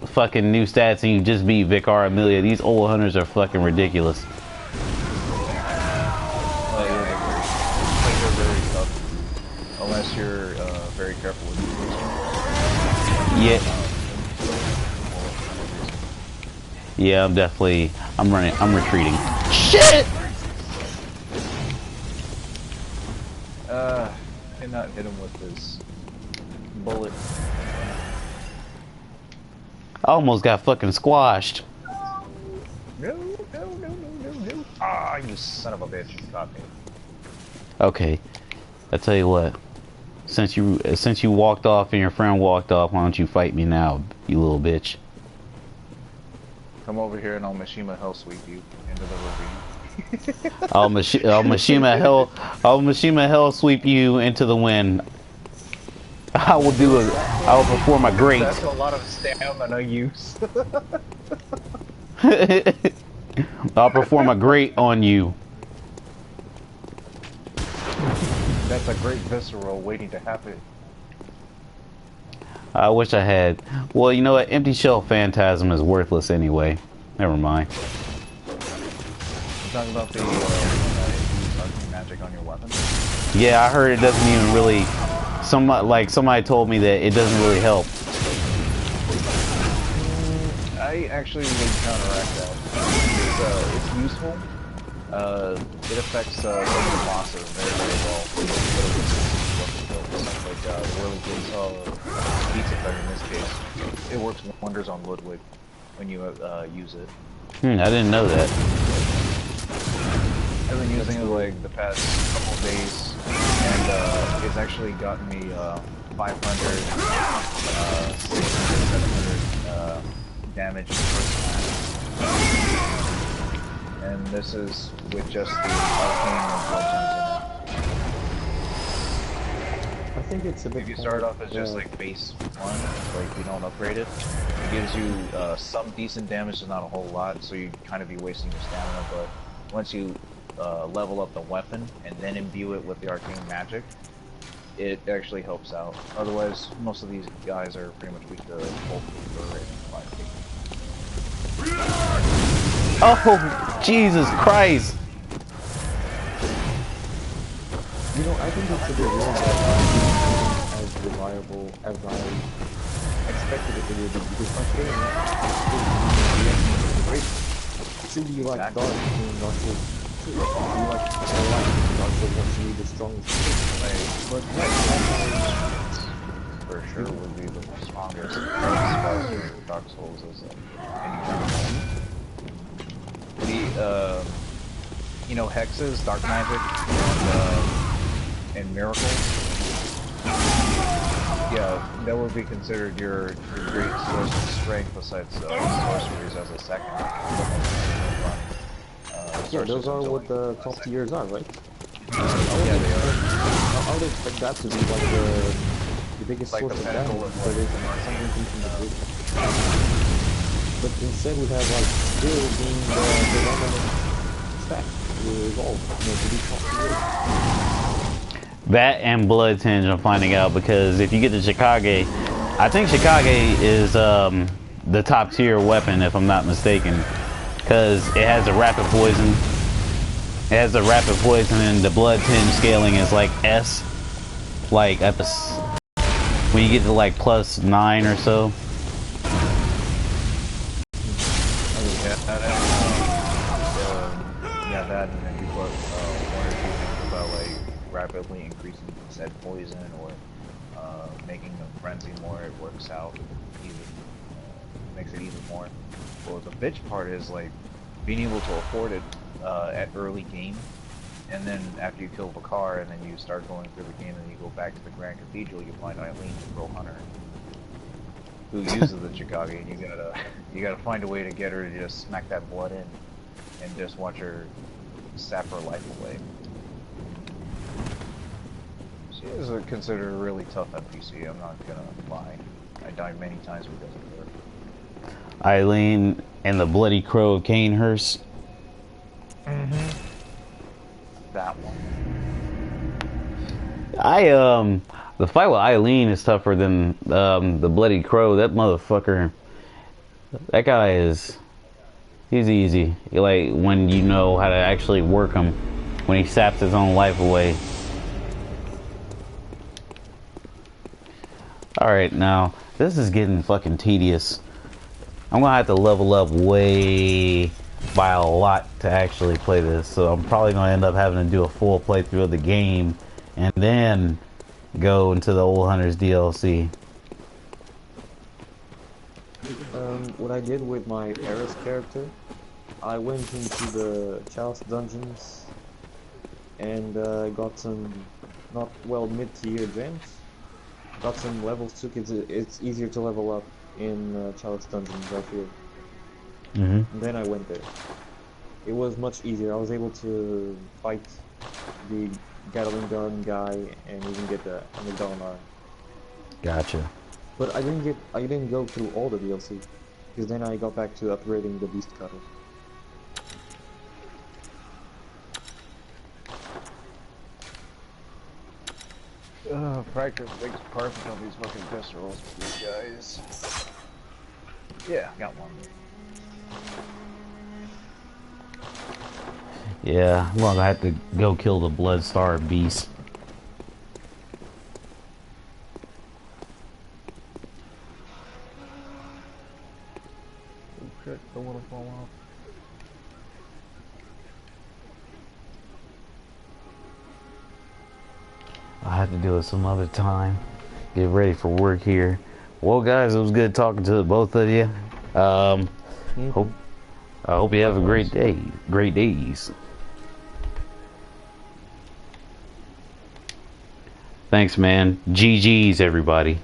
fucking new stats and you just beat Vicar Amelia. These Old Hunters are fucking ridiculous. Oh yeah, I agree. Like they're very tough. Unless you're very careful with your Yeah. Yeah, I'm retreating. Shit! Cannot hit him with this bullet. I almost got fucking squashed. No. Ah, you son of a bitch, you got me. Okay, I tell you what. Since you walked off and your friend walked off, why don't you fight me now, you little bitch? Come over here and I'll Mishima Hell sweep you into the ravine. I'll Mishima Hell sweep you into the wind. I will perform a great. That's a lot of stamina use. I'll perform a grate on you. That's a great visceral waiting to happen. I wish I had. Well, you know what? Empty shell phantasm is worthless anyway. Never mind. You're talking about the arcane magic on your weapon? Yeah, I heard it doesn't even really. Somebody told me that it doesn't really help. I actually would counteract that. It's useful. It affects some of the bosses very, very well. Like Whirly Jigsaw or Pizza Cutter in this case. It works wonders on Ludwig when you use it. I didn't know that. I've been using it like the past couple of days, and it's actually gotten me 500, 600, 700 damage in the first time. And this is with just the arcane and bludgeons in it. I think it's a bit. If you start off as just like base 1, like you don't upgrade it, it gives you some decent damage, but not a whole lot, so you kind of be wasting your stamina, but once you level up the weapon and then imbue it with the arcane magic, it actually helps out. Otherwise, most of these guys are pretty much weak to both for it. Oh, Jesus Christ! You know, I think it's a bit weird that as reliable as I expected it to be, because my game is great. It should be like Dark in Dark Souls 2. It should be like Dark Souls wants to be the strongest. But for sure would be the strongest spells for Dark Souls is any kind of you know, hexes, dark magic, and miracles. Yeah, that would be considered your great source of strength besides sorceries as a second. Yeah, those are what the top tiers are, right? Yeah, they are. I would expect that to be like the biggest like source the of damage, pinnacle but it's something from the group. But instead we have like still being the dominant stack to evolve, you know, to be top tiers. That and Blood Tinge I'm finding out, because if you get the Shikage, I think Shikage is the top tier weapon if I'm not mistaken, because it has a rapid poison. It has a rapid poison, and the Blood Tinge scaling is like S, like at the when you get to like +9 or so. Yeah, that, and then you put one or two things about like rapidly increasing said poison or making the frenzy more. It works out even, makes it even more. Well, the bitch part is like being able to afford it at early game, and then after you kill Vakar and then you start going through the game and you go back to the Grand Cathedral, you find Eileen, the Pro Hunter, who uses the Chikage, and you gotta find a way to get her to just smack that blood in and just watch her sap her life away. She is considered a really tough NPC, I'm not gonna lie. I died many times because of her. Eileen and the Bloody Crow of Canehurst. That one. The fight with Eileen is tougher than the Bloody Crow. That motherfucker, that guy he's easy. Like when you know how to actually work him, when he saps his own life away. Alright, now, this is getting fucking tedious. I'm gonna have to level up way by a lot to actually play this, so I'm probably gonna end up having to do a full playthrough of the game and then go into the Old Hunters DLC. What I did with my Eris character, I went into the Chalice dungeons and got some mid-tier gems. Got some levels too, because it's easier to level up in Chalice dungeons, I feel. And then I went there. It was much easier. I was able to fight the Gatling gun guy and even get the Amygdala arm. Gotcha. But I didn't go through all the DLC, because then I got back to upgrading the Beast Cutter. Practice makes perfect on these fucking viscerals, these guys. Yeah, got one. Yeah, I'm gonna have to go kill the blood-starved beast. Oh shit, don't wanna fall off. I have to do it some other time. Get ready for work here. Well, guys, it was good talking to both of you. I hope you have a great day. Great days. Thanks, man. GG's, everybody.